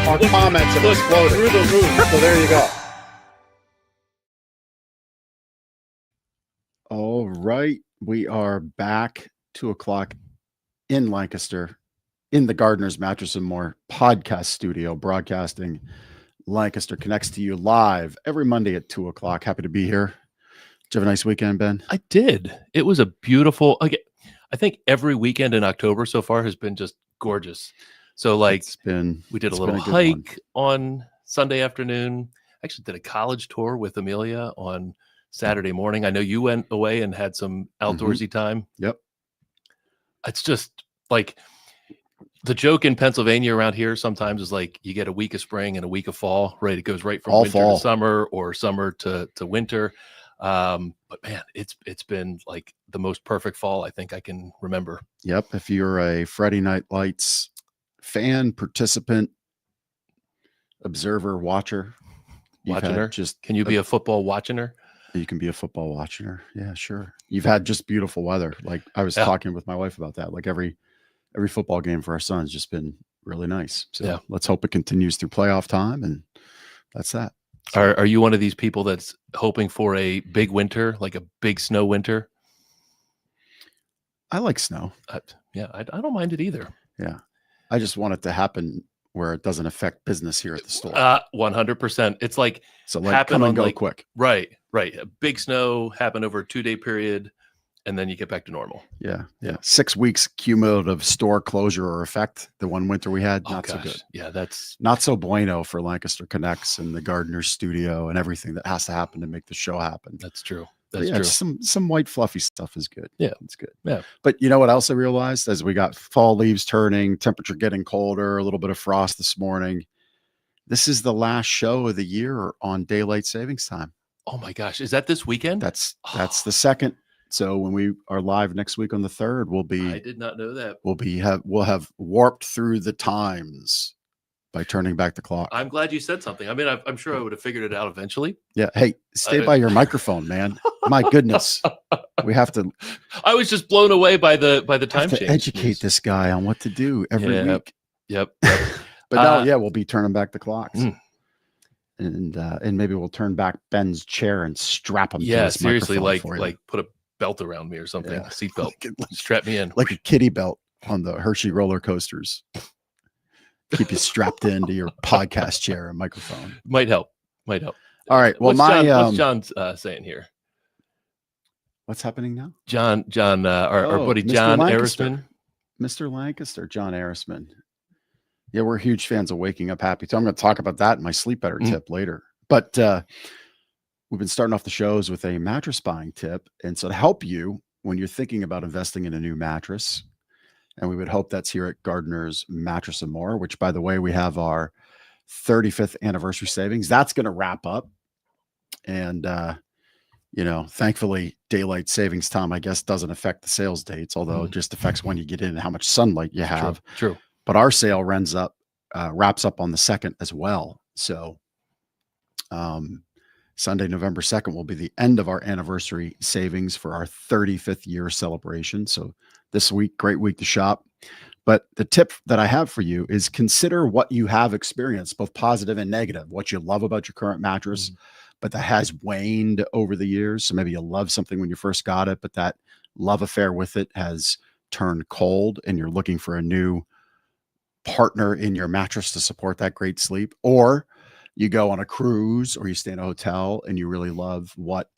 our comments have exploded through the roof. So there you go. All right, we are back 2:00 in Lancaster, in the Gardener's Mattress and More podcast studio, broadcasting. Lancaster connects to you live every Monday at 2:00. Happy to be here. Did you have a nice weekend, Ben? I did. It was a beautiful. I think every weekend in October so far has been just gorgeous. So we did a little hike on Sunday afternoon. Actually did a college tour with Amelia on Saturday morning. I know you went away and had some outdoorsy time. Yep. It's just like the joke in Pennsylvania around here sometimes is like you get a week of spring and a week of fall, right? It goes right from winter to summer or summer to winter. But man, it's been like the most perfect fall I think I can remember. Yep. If you're a Friday Night Lights fan, participant, observer, watcher, can you be a football watcher? You can be a football watcher. Yeah, sure. You've had just beautiful weather. Like I was talking with my wife about that. Like every football game for our son has just been really nice. So let's hope it continues through playoff time. And that's that. So, are you one of these people that's hoping for a big winter, like a big snow winter? I like snow. I don't mind it either. Yeah. I just want it to happen where it doesn't affect business here at the store. 100%. It's like, come and go quick. Right. A big snow happened over a 2-day period, and then you get back to normal. Yeah. 6 weeks cumulative store closure or effect. The one winter we had, so good. Yeah, that's not so bueno for Lancaster Connects and the Gardener's studio and everything that has to happen to make the show happen. That's true. That's true. Some white fluffy stuff is good. Yeah, it's good. Yeah. But you know what else I realized as we got fall leaves turning, temperature getting colder, a little bit of frost this morning. This is the last show of the year on daylight savings time. Oh my gosh. Is that this weekend? That's the second. So when we are live next week on the 3rd, I did not know that. We'll have warped through the times by turning back the clock. I'm glad you said something. I mean, I'm sure I would have figured it out eventually. Yeah. Hey, stay by your microphone, man. My goodness. We have to. I was just blown away by the time change. Educate this guy on what to do every week. Yep. But we'll be turning back the clocks. And maybe we'll turn back Ben's chair and strap him. Yeah, to his seriously, like you. Put a belt around me or something. A seat belt. Strap me in like a kiddie belt on the Hershey roller coasters. Keep you strapped into your podcast chair and microphone. Might help. All right. Well, what's John's saying here? What's happening now? John, our buddy John Arisman. Mr. Lancaster, John Arisman. Yeah, we're huge fans of Waking Up Happy. So I'm going to talk about that in my sleep better tip later. But we've been starting off the shows with a mattress buying tip. And so to help you when you're thinking about investing in a new mattress, and we would hope that's here at Gardener's Mattress and More, which, by the way, we have our 35th anniversary savings. That's going to wrap up. And, thankfully, daylight savings time, I guess, doesn't affect the sales dates, although it just affects when you get in and how much sunlight you have. True. But our sale wraps up on the 2nd as well. So Sunday, November 2nd will be the end of our anniversary savings for our 35th year celebration. So this week, great week to shop. But the tip that I have for you is consider what you have experienced, both positive and negative, what you love about your current mattress, but that has waned over the years. So maybe you love something when you first got it, but that love affair with it has turned cold and you're looking for a new partner in your mattress to support that great sleep. Or you go on a cruise or you stay in a hotel and you really love what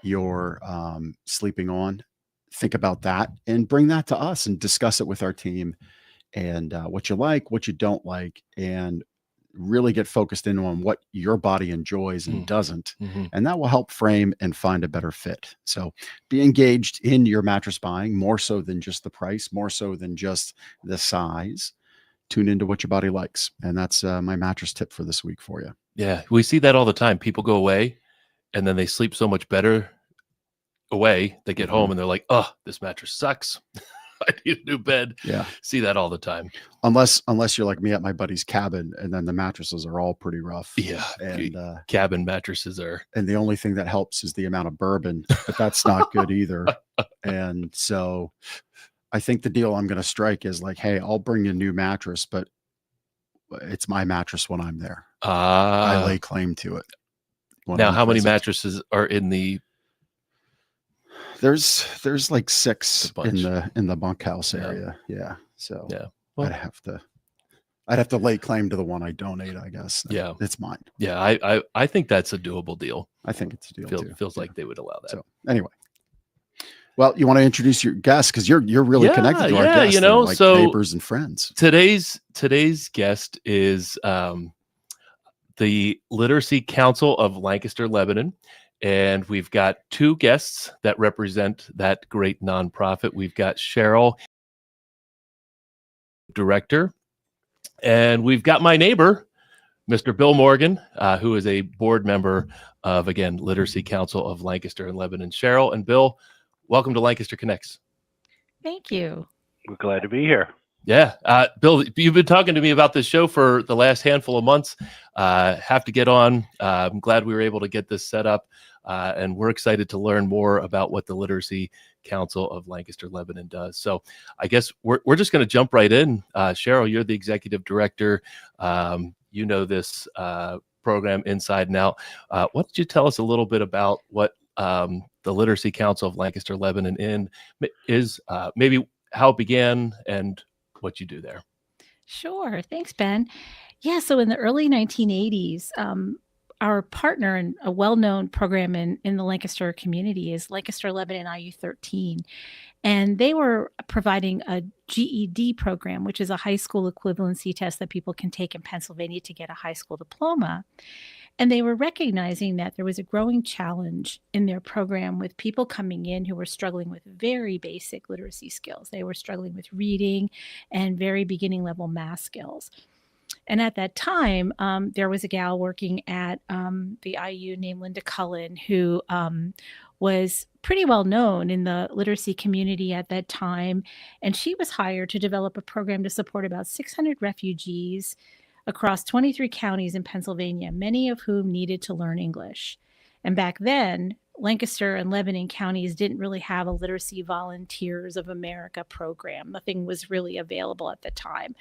you're sleeping on. Think about that and bring that to us and discuss it with our team and what you like, what you don't like, and really get focused in on what your body enjoys and doesn't. And that will help frame and find a better fit. So be engaged in your mattress buying more so than just the price, more so than just the size. Tune into what your body likes. And that's my mattress tip for this week for you. Yeah. We see that all the time. People go away and then they sleep so much better away. They get home and they're like, oh, this mattress sucks. I need a new bed. Yeah. See that all the time. Unless you're like me at my buddy's cabin and then the mattresses are all pretty rough. Yeah. And cabin mattresses are. And the only thing that helps is the amount of bourbon, but that's not good either. And so I think the deal I'm going to strike is like, hey, I'll bring you a new mattress, but it's my mattress when I'm there. I lay claim to it. Now, how many mattresses are in the? There's like 6 in the bunkhouse area. Yeah. So well, I'd have to lay claim to the one I donate, I guess. Yeah. It's mine. Yeah. I think that's a doable deal. I think it's a deal too. Feels like they would allow that. So anyway. Well, you want to introduce your guests because you're really connected to our guests. You know, like so neighbors and friends. Today's guest is the Literacy Council of Lancaster, Lebanon. And we've got 2 guests that represent that great nonprofit. We've got Cheryl, director, and we've got my neighbor, Mr. Bill Morgan, who is a board member of, again, Literacy Council of Lancaster and Lebanon. Cheryl and Bill, welcome to Lancaster Connects. Thank you. We're glad to be here. Yeah. Bill, you've been talking to me about this show for the last handful of months. Have to get on. I'm glad we were able to get this set up. And we're excited to learn more about what the Literacy Council of Lancaster, Lebanon does. So I guess we're just going to jump right in. Cheryl, you're the executive director. You know this program inside and out. Why don't you tell us a little bit about what the Literacy Council of Lancaster, Lebanon is, maybe how it began and what you do there? Sure. Thanks, Ben. Yeah. So in the early 1980s, our partner and a well-known program in the Lancaster community is Lancaster Lebanon IU13. And they were providing a GED program, which is a high school equivalency test that people can take in Pennsylvania to get a high school diploma. And they were recognizing that there was a growing challenge in their program with people coming in who were struggling with very basic literacy skills. They were struggling with reading and very beginning level math skills. And at that time, there was a gal working at the IU named Linda Cullen, who was pretty well known in the literacy community at that time. And she was hired to develop a program to support about 600 refugees across 23 counties in Pennsylvania, many of whom needed to learn English. And back then, Lancaster and Lebanon counties didn't really have a Literacy Volunteers of America program. Nothing was really available at the time.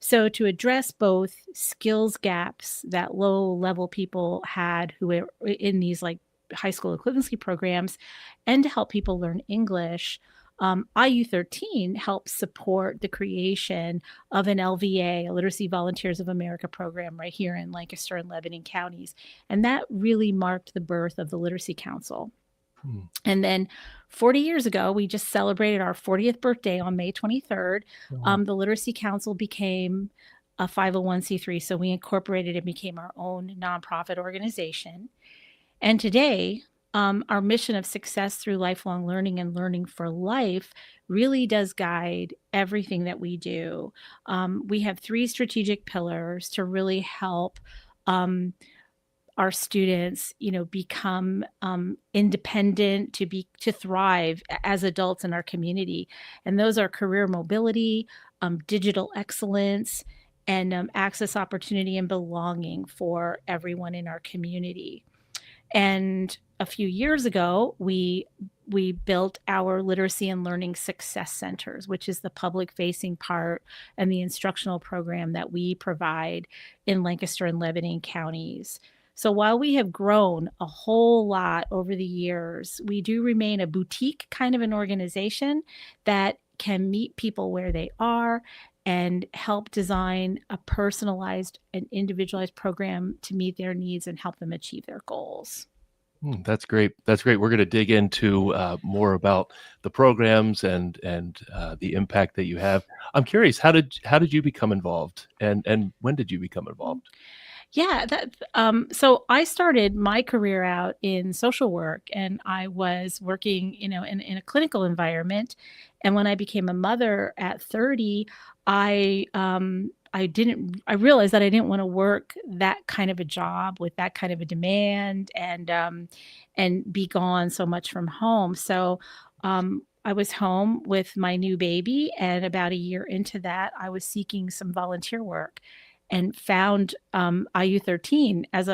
So to address both skills gaps that low-level people had who were in these like high school equivalency programs, and to help people learn English, IU13 helps support the creation of an LVA, a Literacy Volunteers of America program right here in Lancaster and Lebanon counties. And that really marked the birth of the Literacy Council. And then 40 years ago, we just celebrated our 40th birthday on May 23rd. The Literacy Council became a 501c3. So we incorporated and became our own nonprofit organization. And today, our mission of success through lifelong learning and learning for life really does guide everything that we do. We have 3 strategic pillars to really help our students, become independent, to thrive as adults in our community. And those are career mobility, digital excellence, and access, opportunity, and belonging for everyone in our community. And a few years ago, we built our Literacy and Learning Success Centers, which is the public-facing part and the instructional program that we provide in Lancaster and Lebanon counties. So while we have grown a whole lot over the years, we do remain a boutique kind of an organization that can meet people where they are and help design a personalized and individualized program to meet their needs and help them achieve their goals. That's great. That's great. We're going to dig into more about the programs and the impact that you have. I'm curious, how did you become involved, and when did you become involved? Yeah, so I started my career out in social work, and I was working, in a clinical environment. And when I became a mother at 30, I realized that I didn't want to work that kind of a job with that kind of a demand and be gone so much from home. So I was home with my new baby, and about a year into that, I was seeking some volunteer work and found IU13 as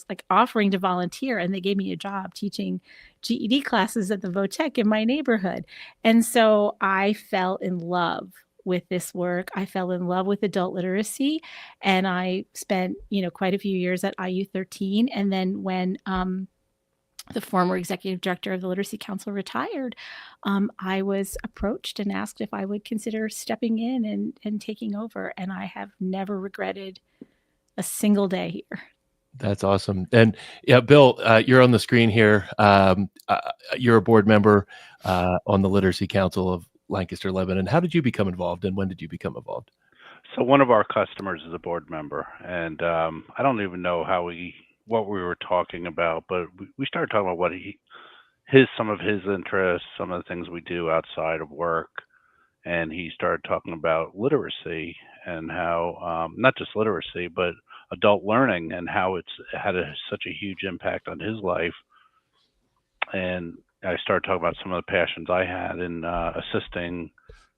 like offering to volunteer, and they gave me a job teaching GED classes at the VOTEC in my neighborhood. And so I fell in love with this work. I fell in love with adult literacy, and I spent, quite a few years at IU 13. And then when the former executive director of the Literacy Council retired, I was approached and asked if I would consider stepping in and taking over. And I have never regretted a single day here. That's awesome. And yeah, Bill, you're on the screen here. You're a board member on the Literacy Council of Lancaster, Lebanon. How did you become involved, and when did you become involved? So one of our customers is a board member, and I don't even know what we were talking about, but we started talking about some of his interests, some of the things we do outside of work, and he started talking about literacy and how not just literacy, but adult learning, and how it's had such a huge impact on his life. And I started talking about some of the passions I had in assisting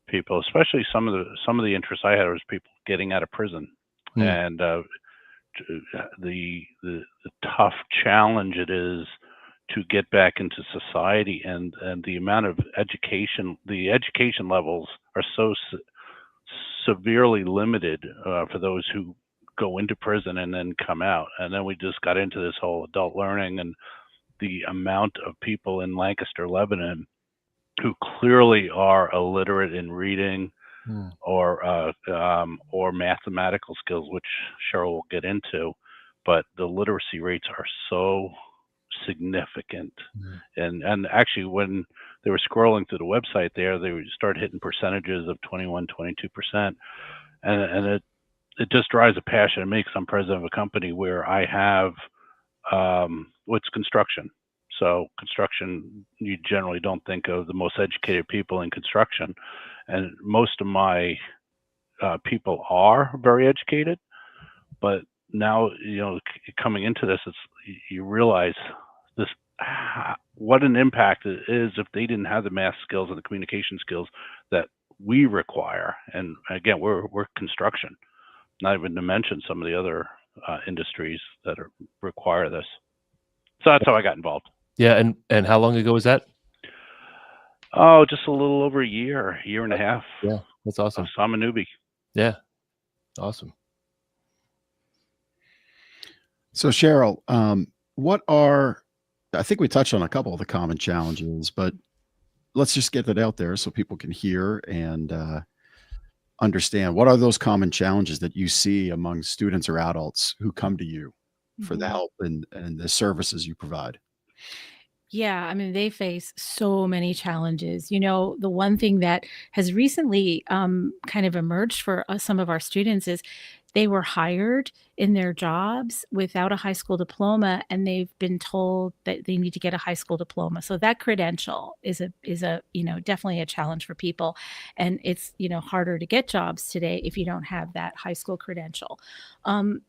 people, especially some of the interests I had was people getting out of prison, and the tough challenge it is to get back into society, and the amount of education levels are so severely limited for those who go into prison and then come out. And then we just got into this whole adult learning, and the amount of people in Lancaster, Lebanon, who clearly are illiterate in reading or mathematical skills, which Cheryl will get into, but the literacy rates are so significant. And actually, when they were scrolling through the website there, they would start hitting percentages of 21, 22%. And it just drives a passion. It makes I'm president of a company where I have what's construction. So construction, you generally don't think of the most educated people in construction, and most of my people are very educated. But now, coming into this, you realize what an impact it is if they didn't have the math skills and the communication skills that we require. And again, we're construction, not even to mention some of the other industries that require this. So that's how I got involved. Yeah, and how long ago was that? Oh, just a little over a year and a half. Yeah, that's awesome. So I'm a newbie. Yeah, awesome. So Cheryl, I think we touched on a couple of the common challenges, but let's just get that out there so people can hear and understand. What are those common challenges that you see among students or adults who come to you for the help and the services you provide? Yeah, I mean, they face so many challenges. The one thing that has recently kind of emerged for some of our students is they were hired in their jobs without a high school diploma, and they've been told that they need to get a high school diploma. So that credential is a definitely a challenge for people, and it's harder to get jobs today if you don't have that high school credential.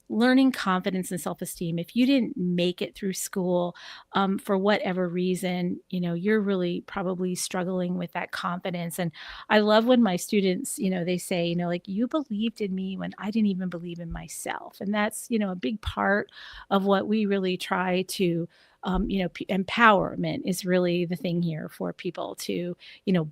Learning confidence and self-esteem. If you didn't make it through school for whatever reason, you're really probably struggling with that confidence. And I love when my students, they say, like, you believed in me when I didn't even believe in myself. And that's, a big part of what we really try to, empowerment is really the thing here for people to,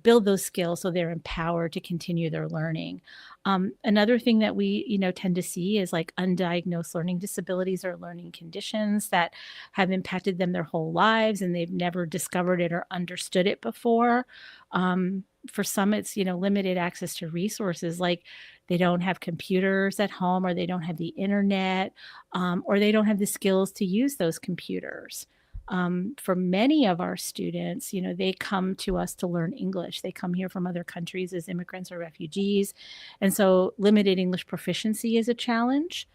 build those skills so they're empowered to continue their learning. Another thing that we, tend to see is like undiagnosed learning disabilities or learning conditions that have impacted them their whole lives and they've never discovered it or understood it before. For some, it's, limited access to resources, like they don't have computers at home, or they don't have the internet, or they don't have the skills to use those computers. For many of our students, they come to us to learn English. They come here from other countries as immigrants or refugees. And so limited English proficiency is a challenge.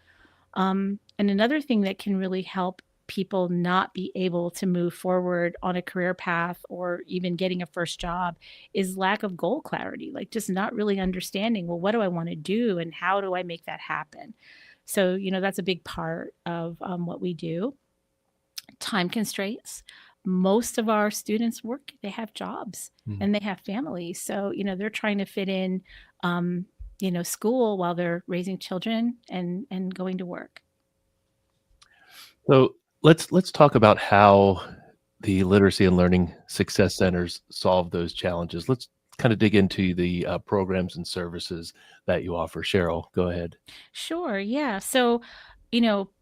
And another thing that can really help people not be able to move forward on a career path or even getting a first job is lack of goal clarity, like just not really understanding, well, what do I want to do and how do I make that happen? So, that's a big part of what we do. Time constraints. Most of our students work, they have jobs and they have families. So, they're trying to fit in, school while they're raising children and going to work. So let's talk about how the Literacy and Learning Success Centers solve those challenges. Let's kind of dig into the programs and services that you offer. Cheryl, go ahead. Sure. Yeah. So,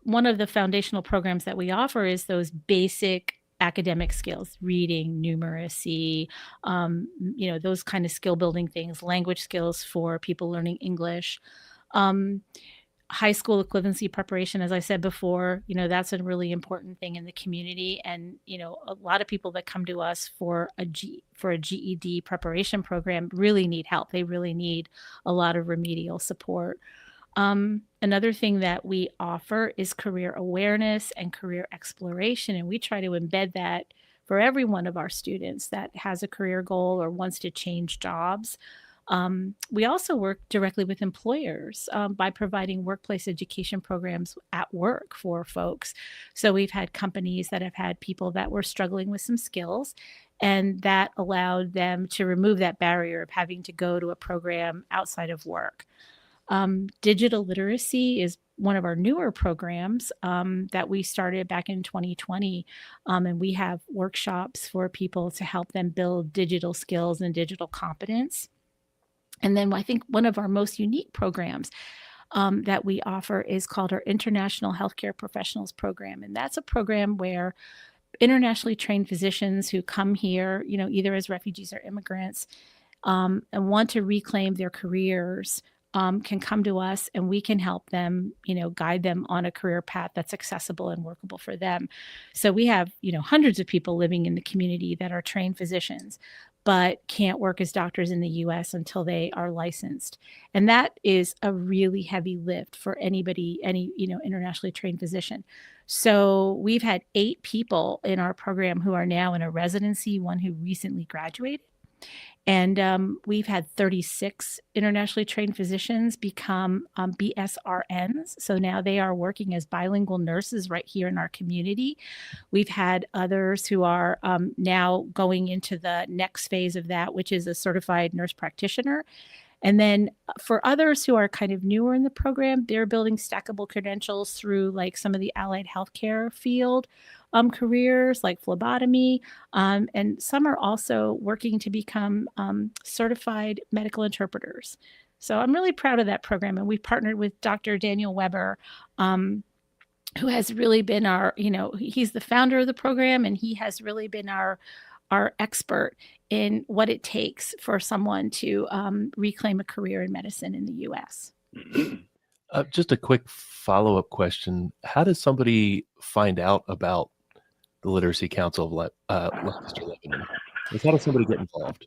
one of the foundational programs that we offer is those basic academic skills, reading, numeracy, those kind of skill building things, language skills for people learning English. Um, High school equivalency preparation, as I said before, that's a really important thing in the community. And, a lot of people that come to us for a GED preparation program really need help. They really need a lot of remedial support. Another thing that we offer is career awareness and career exploration. And we try to embed that for every one of our students that has a career goal or wants to change jobs. We also work directly with employers by providing workplace education programs at work for folks. So we've had companies that have had people that were struggling with some skills, and that allowed them to remove that barrier of having to go to a program outside of work. Digital literacy is one of our newer programs that we started back in 2020. And we have workshops for people to help them build digital skills and digital competence. And then I think one of our most unique programs that we offer is called our International Healthcare Professionals Program. And that's a program where internationally trained physicians who come here, either as refugees or immigrants, and want to reclaim their careers can come to us, and we can help them, guide them on a career path that's accessible and workable for them. So we have, hundreds of people living in the community that are trained physicians, but can't work as doctors in the U.S. until they are licensed. And that is a really heavy lift for any, internationally trained physician. So we've had 8 people in our program who are now in a residency, one who recently graduated. And we've had 36 internationally trained physicians become BSRNs. So now they are working as bilingual nurses right here in our community. We've had others who are now going into the next phase of that, which is a certified nurse practitioner. And then for others who are kind of newer in the program, they're building stackable credentials through like some of the allied healthcare field careers like phlebotomy. And some are also working to become certified medical interpreters. So I'm really proud of that program. And we've partnered with Dr. Daniel Weber, who has really been our, he's the founder of the program, and he has really been our expert in what it takes for someone to reclaim a career in medicine in the U.S. Just a quick follow-up question. How does somebody find out about the Literacy Council of Lancaster, Lebanon? How does somebody get involved?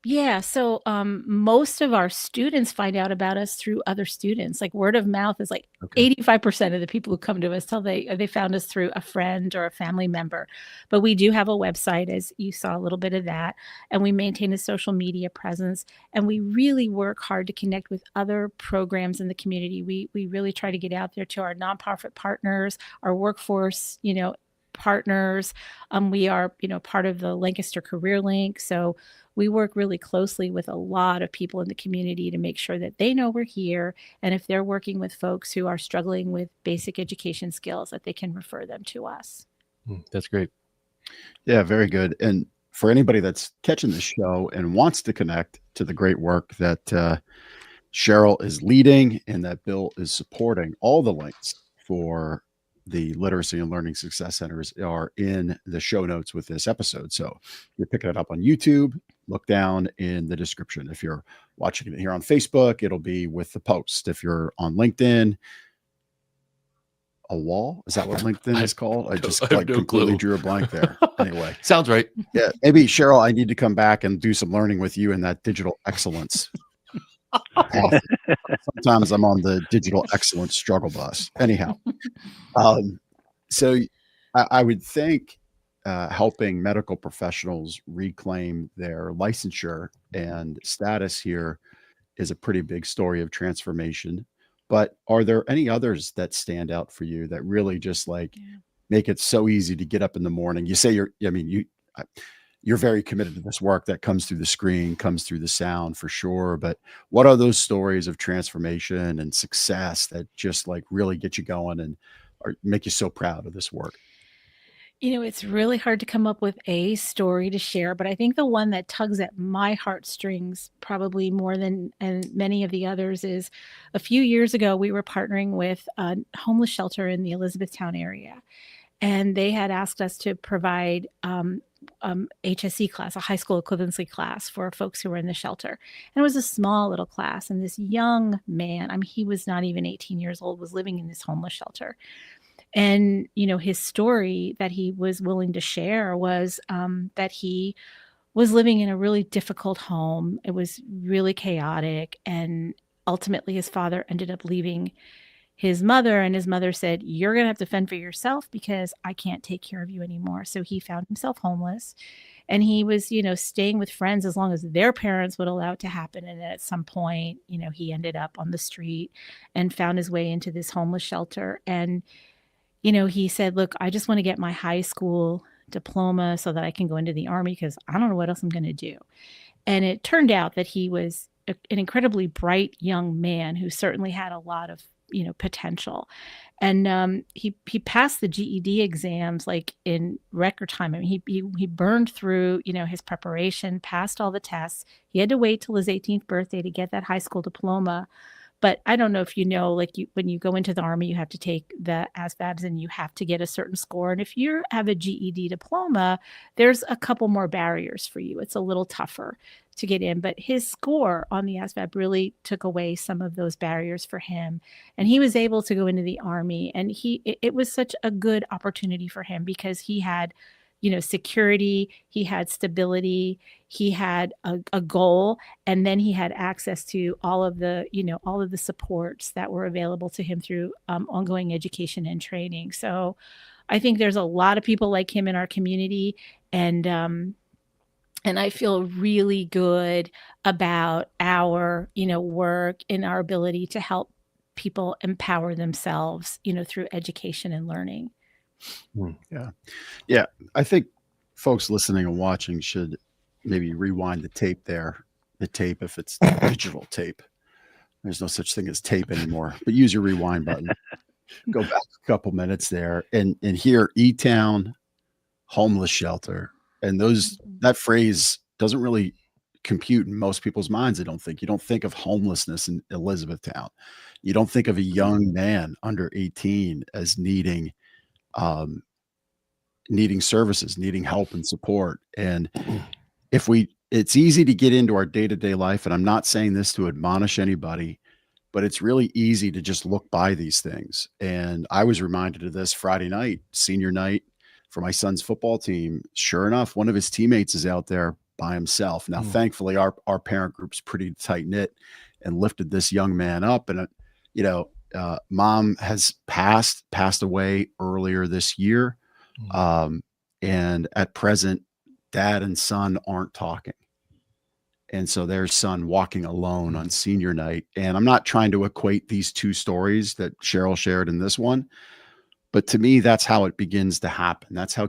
Yeah, so most of our students find out about us through other students. Like word of mouth is like 85% of the people who come to us tell they found us through a friend or a family member. But we do have a website, as you saw a little bit of that, and we maintain a social media presence. And we really work hard to connect with other programs in the community. We really try to get out there to our nonprofit partners, our workforce, partners. We are, part of the Lancaster Career Link. So we work really closely with a lot of people in the community to make sure that they know we're here. And if they're working with folks who are struggling with basic education skills, that they can refer them to us. That's great. Yeah, very good. And for anybody that's catching the show and wants to connect to the great work that Cheryl is leading and that Bill is supporting, all the links for the Literacy and Learning Success Centers are in the show notes with this episode. So if you're picking it up on YouTube, look down in the description. If you're watching it here on Facebook, it'll be with the post. If you're on LinkedIn, a wall? Is that what LinkedIn is called? I just completely drew a blank there. Anyway. Sounds right. Yeah. Maybe Cheryl, I need to come back and do some learning with you in that digital excellence. Sometimes I'm on the digital excellence struggle bus. Anyhow, so I would think helping medical professionals reclaim their licensure and status here is a pretty big story of transformation. But are there any others that stand out for you that really just make it so easy to get up in the morning? You say you're very committed to this work that comes through the screen, comes through the sound for sure. But what are those stories of transformation and success that just really get you going and make you so proud of this work? It's really hard to come up with a story to share, but I think the one that tugs at my heartstrings probably more than and many of the others is a few years ago, we were partnering with a homeless shelter in the Elizabethtown area. And they had asked us to provide HSC class, a high school equivalency class for folks who were in the shelter. And it was a small little class. And this young man, I mean, he was not even 18 years old, was living in this homeless shelter. And, his story that he was willing to share was that he was living in a really difficult home. It was really chaotic. And ultimately, his father ended up leaving his mother, and his mother said, "You're going to have to fend for yourself because I can't take care of you anymore." So he found himself homeless, and he was, staying with friends as long as their parents would allow it to happen. And then at some point, he ended up on the street and found his way into this homeless shelter. And he said, "Look, I just want to get my high school diploma so that I can go into the Army because I don't know what else I'm going to do." And it turned out that he was an incredibly bright young man who certainly had a lot of, potential. And he passed the GED exams like in record time. I mean, he burned through, his preparation, passed all the tests. He had to wait till his 18th birthday to get that high school diploma. But I don't know if like when you go into the Army, you have to take the ASVABs and you have to get a certain score. And if you have a GED diploma, there's a couple more barriers for you. It's a little tougher to get in. But his score on the ASVAB really took away some of those barriers for him. And he was able to go into the Army. And it was such a good opportunity for him because he had security, he had stability, he had a goal, and then he had access to all of the supports that were available to him through ongoing education and training. So I think there's a lot of people like him in our community, and I feel really good about our work and our ability to help people empower themselves through education and learning. Yeah. I think folks listening and watching should maybe rewind the tape there. The tape, if it's digital tape, there's no such thing as tape anymore, but use your rewind button. Go back a couple minutes there and hear E-Town homeless shelter. And that phrase doesn't really compute in most people's minds. I don't think. You don't think of homelessness in Elizabethtown. You don't think of a young man under 18 as needing services, needing help and support. And it's easy to get into our day-to-day life. And I'm not saying this to admonish anybody, but it's really easy to just look by these things. And I was reminded of this Friday night, senior night for my son's football team. Sure enough, one of his teammates is out there by himself. Now, thankfully, our parent group's pretty tight knit and lifted this young man up. And, mom has passed away earlier this year. And at present, dad and son aren't talking. And so there's son walking alone on senior night. And I'm not trying to equate these two stories that Cheryl shared in this one, but to me, that's how it begins to happen. That's how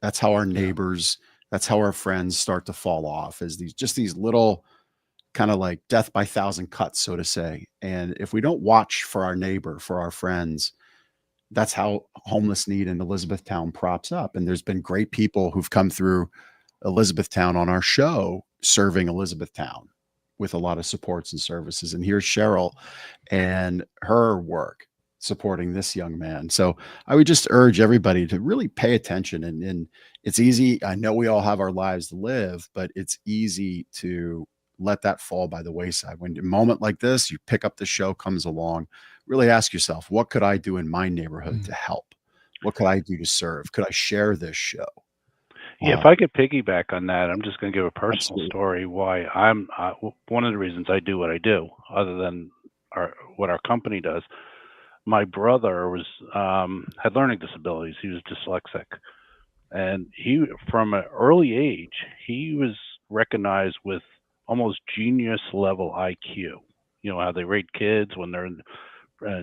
that's how our neighbors, that's how our friends start to fall off, as these little kind of like death by thousand cuts, so to say. And if we don't watch for our neighbor, for our friends, that's how homeless need in Elizabethtown props up. And there's been great people who've come through Elizabethtown on our show serving Elizabethtown with a lot of supports and services. And here's Cheryl and her work supporting this young man. So I would just urge everybody to really pay attention. And it's easy. I know we all have our lives to live, but it's easy to let that fall by the wayside. When a moment like this, you pick up the show, comes along, really ask yourself, what could I do in my neighborhood to help? What could I do to serve? Could I share this show? Yeah, if I could piggyback on that, I'm just going to give a personal story why one of the reasons I do what I do, other than what our company does. My brother had learning disabilities. He was dyslexic, and from an early age, he was recognized with almost genius level IQ. You know how they rate kids when they're in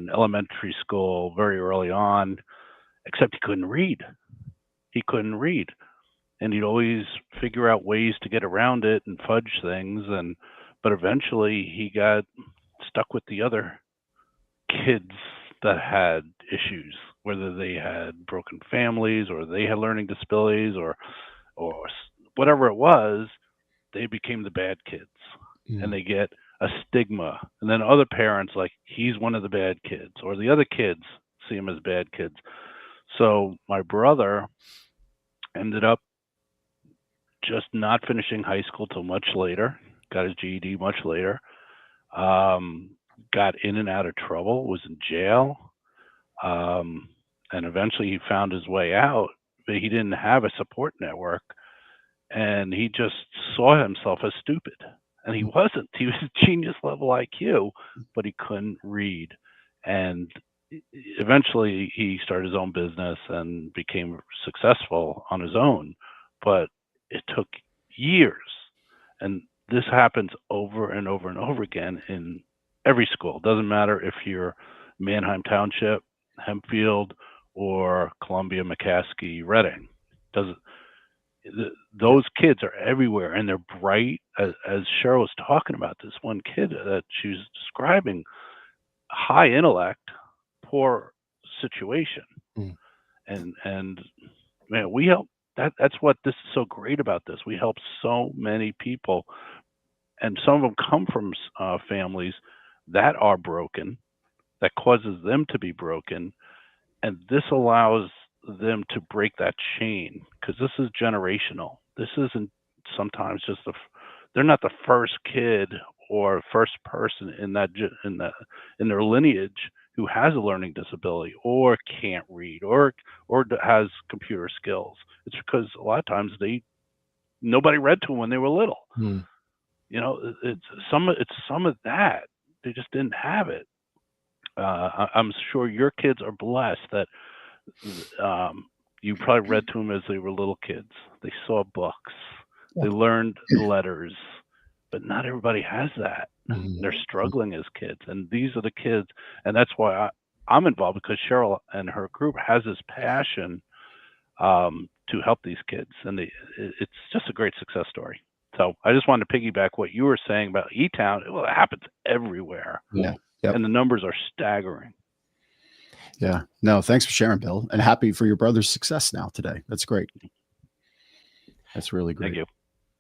elementary school very early on, except he couldn't read. And he'd always figure out ways to get around it and fudge things. But eventually he got stuck with the other kids that had issues, whether they had broken families or they had learning disabilities or whatever it was, they became the bad kids, and they get a stigma. And then other parents, like, he's one of the bad kids, or the other kids see him as bad kids. So my brother ended up just not finishing high school till much later, got his GED much later, got in and out of trouble, was in jail, and eventually he found his way out, but he didn't have a support network, and he just saw himself as stupid. And he wasn't. He was genius level IQ, but he couldn't read. And eventually he started his own business and became successful on his own, but it took years. And this happens over and over and over again in every school. It doesn't matter if you're Manheim Township, Hempfield, or Columbia, McCaskey, Reading. Those kids are everywhere, and they're bright. As Cheryl was talking about, this one kid that she was describing, high intellect, poor situation. And man, we help. That's what this is so great about this. We help so many people, and some of them come from families that are broken, that causes them to be broken, and this allows them to break that chain, because this is generational. This isn't sometimes just they're not the first kid or first person in their lineage who has a learning disability or can't read or has computer skills. It's because a lot of times nobody read to them when they were little. You know, it's some of that. They just didn't have it. I'm sure your kids are blessed that you probably read to them as they were little kids. They saw books. They learned letters. But not everybody has that. They're struggling as kids. And these are the kids. And that's why I'm involved, because Cheryl and her group has this passion to help these kids. And it's just a great success story. So I just wanted to piggyback what you were saying about E-Town. Well, it happens everywhere. Yeah. Yep. And the numbers are staggering. Yeah. No, thanks for sharing, Bill. And happy for your brother's success now today. That's great. That's really great. Thank you.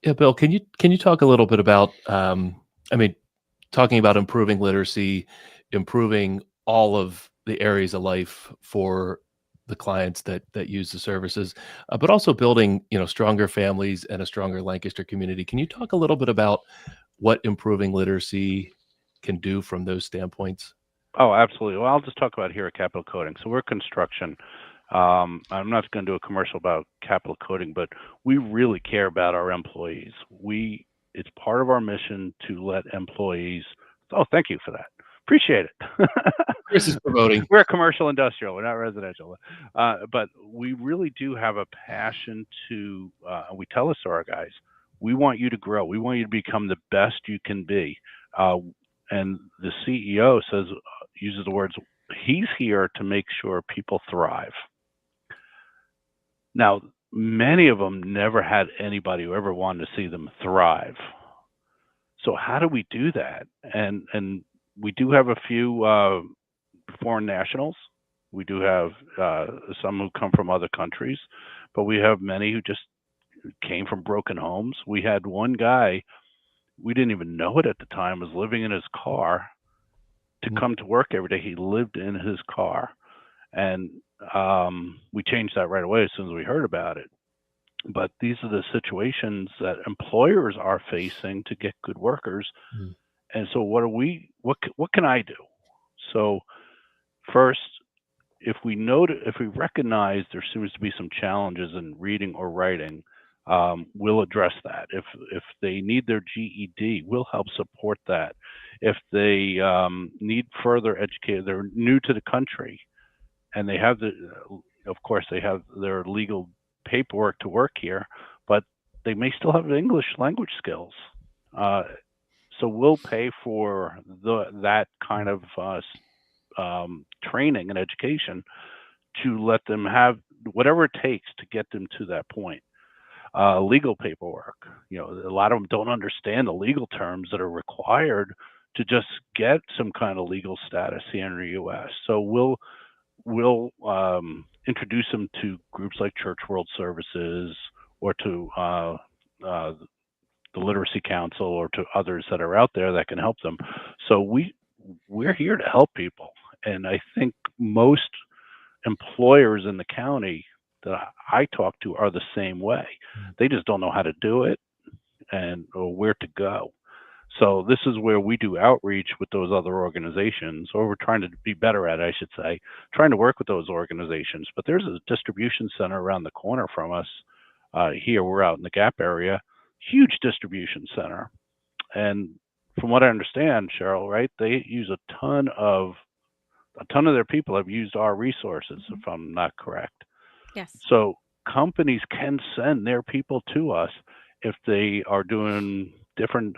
Yeah, Bill, can you talk a little bit about, talking about improving literacy, improving all of the areas of life for the clients that use the services, but also building, stronger families and a stronger Lancaster community. Can you talk a little bit about what improving literacy can do from those standpoints? Oh, absolutely. Well, I'll just talk about here at Capital Coating. So we're construction. I'm not going to do a commercial about Capital Coating, but we really care about our employees. It's part of our mission to let employees. Oh, thank you for that. Appreciate it. Chris is promoting. We're commercial industrial. We're not residential. But we really do have a passion to, we tell this to our guys, we want you to grow. We want you to become the best you can be. And the CEO uses the words, he's here to make sure people thrive. Now, many of them never had anybody who ever wanted to see them thrive. So how do we do that? And we do have a few foreign nationals. We do have some who come from other countries, but we have many who just came from broken homes. We had one guy, we didn't even know it at the time, was living in his car to come to work every day. He lived in his car. And we changed that right away as soon as we heard about it. But these are the situations that employers are facing to get good workers. And so what can I do? So first, if we recognize there seems to be some challenges in reading or writing, we'll address that. If they need their GED, we'll help support that. If they need further education, they're new to the country, and they have of course, they have their legal paperwork to work here, but they may still have English language skills. So we'll pay for that kind of training and education to let them have whatever it takes to get them to that point. Legal paperwork, a lot of them don't understand the legal terms that are required to just get some kind of legal status here in the U.S. So we'll introduce them to groups like Church World Services or to the Literacy Council or to others that are out there that can help them. So we're here to help people. And I think most employers in the county that I talk to are the same way. They just don't know how to do it or where to go. So this is where we do outreach with those other organizations, or we're trying to be better at it, I should say, trying to work with those organizations. But there's a distribution center around the corner from us. Here, we're out in the Gap area, huge distribution center. And from what I understand, Cheryl, right, they use a ton of their people have used our resources, if I'm not correct. Yes. So companies can send their people to us if they are doing different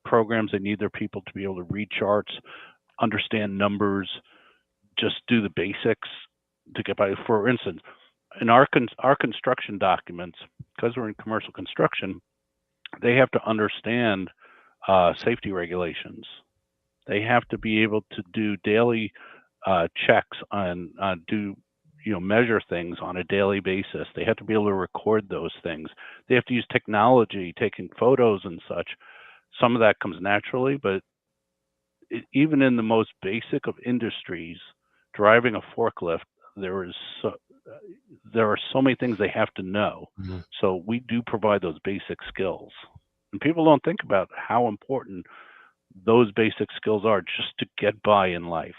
programs. They need their people to be able to read charts, understand numbers, just do the basics to get by. For instance, in our construction documents, because we're in commercial construction, they have to understand safety regulations. They have to be able to do daily checks on measure things on a daily basis. They have to be able to record those things. They have to use technology, taking photos and such. Some of that comes naturally, but even in the most basic of industries, driving a forklift, there are so many things they have to know. Mm-hmm. So we do provide those basic skills. And people don't think about how important those basic skills are just to get by in life.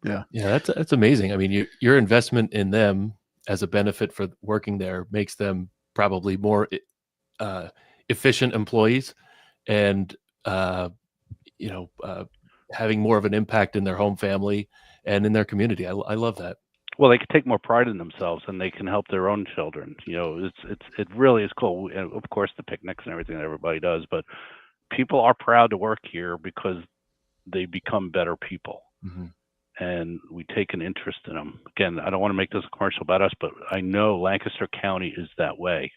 Yeah, that's amazing. I mean, your investment in them as a benefit for working there makes them probably more efficient employees, and having more of an impact in their home family and in their community. I love that. Well, they can take more pride in themselves, and they can help their own children. It really is cool. And of course, the picnics and everything that everybody does, but people are proud to work here because they become better people. Mm-hmm. And we take an interest in them. Again, I don't want to make this a commercial about us, but I know Lancaster County is that way.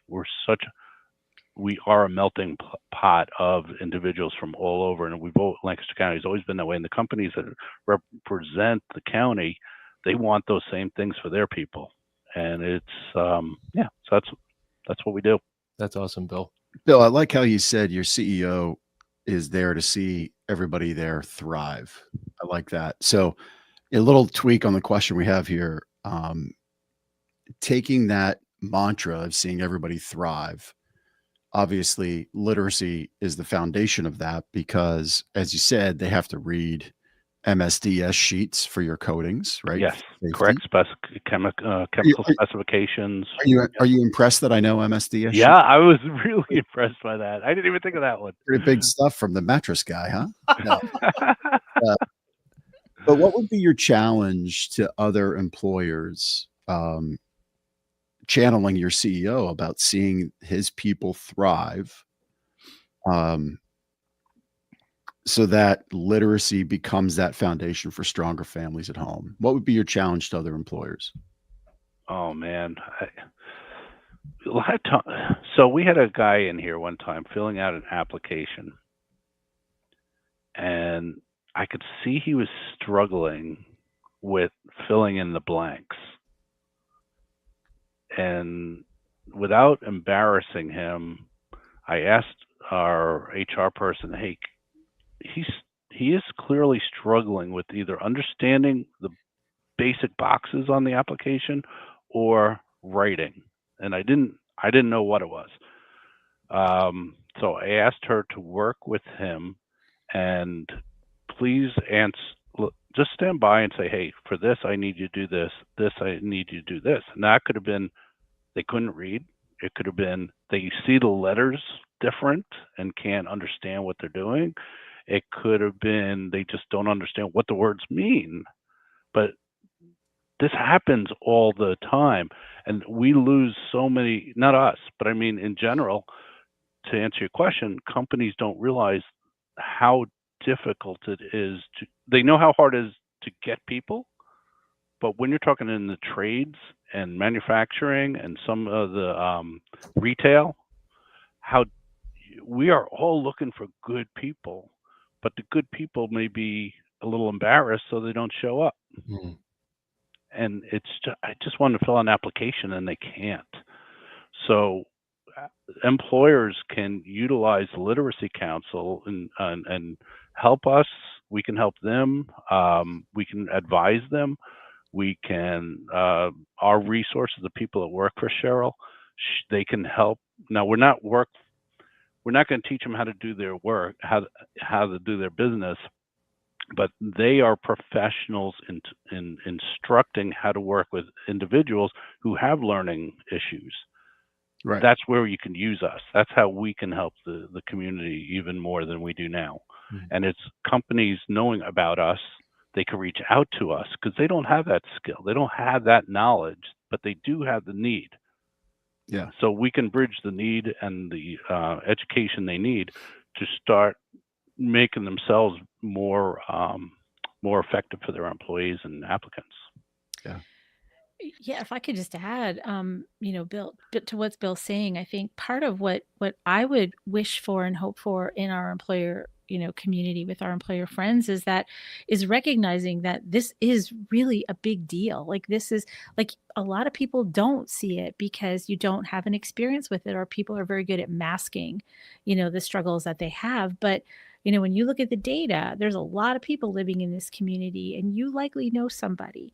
We are a melting pot of individuals from all over, and Lancaster County has always been that way. And the companies that represent the county, they want those same things for their people. And it's so that's what we do. That's awesome, Bill. Bill, I like how you said your CEO is there to see everybody there thrive. I like that. So a little tweak on the question we have here, taking that mantra of seeing everybody thrive. Obviously, literacy is the foundation of that because, as you said, they have to read MSDS sheets for your coatings, right? Yes, Safety. Correct. Chemical specifications. Are you impressed that I know MSDS? Yeah, I was really impressed by that. I didn't even think of that one. Pretty big stuff from the mattress guy, huh? No. But what would be your challenge to other employers channeling your CEO about seeing his people thrive so that literacy becomes that foundation for stronger families at home? What would be your challenge to other employers? Oh, man. So we had a guy in here one time filling out an application, and I could see he was struggling with filling in the blanks. And without embarrassing him, I asked our HR person, hey, he is clearly struggling with either understanding the basic boxes on the application or writing. And I didn't know what it was. So I asked her to work with him and please just stand by and say, hey, for this, I need you to do this. This, I need you to do this. And that could have been, they couldn't read. It could have been, they see the letters different and can't understand what they're doing. It could have been, they just don't understand what the words mean. But this happens all the time. And we lose so many, not us, but I mean, in general, to answer your question, companies don't realize how difficult it is they know how hard it is to get people, but when you're talking in the trades and manufacturing and some of the retail, how we are all looking for good people, but the good people may be a little embarrassed, so they don't show up. Mm-hmm. and I just want to fill out an application and they can't. So employers can utilize the Literacy Council and help us. We can help them. We can advise them. We can, our resources, the people that work for Cheryl, they can help. Now we're not going to teach them how to do their work, how to do their business, but they are professionals in instructing how to work with individuals who have learning issues. Right. That's where you can use us. That's how we can help the community even more than we do now. Mm-hmm. And it's companies knowing about us, they can reach out to us because they don't have that skill. They don't have that knowledge, but they do have the need. Yeah. So we can bridge the need and the education they need to start making themselves more effective for their employees and applicants. Yeah. Yeah, if I could just add, Bill, to what Bill's saying, I think part of what I would wish for and hope for in our employer, community with our employer friends is recognizing that this is really a big deal. Like this is like a lot of people don't see it because you don't have an experience with it, or people are very good at masking, the struggles that they have. But when you look at the data, there's a lot of people living in this community, and you likely know somebody.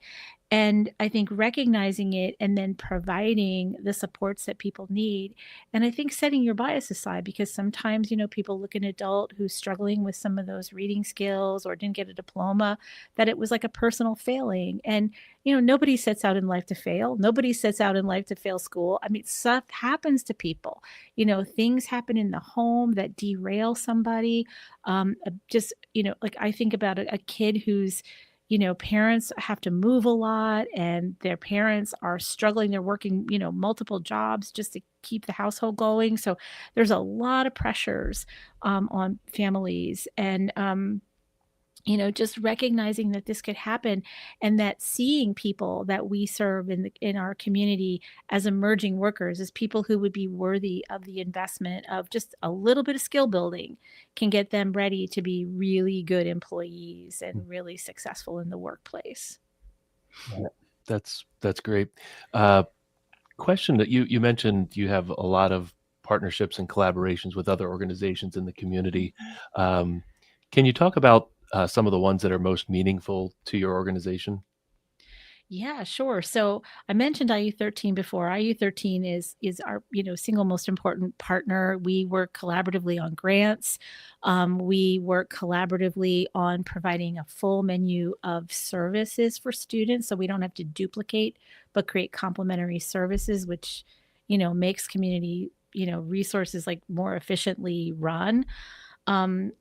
And I think recognizing it and then providing the supports that people need. And I think setting your bias aside, because sometimes, people look at an adult who's struggling with some of those reading skills or didn't get a diploma, that it was like a personal failing. And, nobody sets out in life to fail. Nobody sets out in life to fail school. I mean, stuff happens to people. Things happen in the home that derail somebody. Like I think about a kid who's, parents have to move a lot and their parents are struggling. They're working, multiple jobs just to keep the household going. So there's a lot of pressures on families, and, just recognizing that this could happen, and that seeing people that we serve in our community as emerging workers, as people who would be worthy of the investment of just a little bit of skill building, can get them ready to be really good employees and really successful in the workplace. That's great. Question that you mentioned, you have a lot of partnerships and collaborations with other organizations in the community. Can you talk about some of the ones that are most meaningful to your organization? Yeah, sure. So I mentioned IU13 before. IU13 is our single most important partner. We work collaboratively on grants. We work collaboratively on providing a full menu of services for students, so we don't have to duplicate, but create complementary services, which makes community resources like more efficiently run.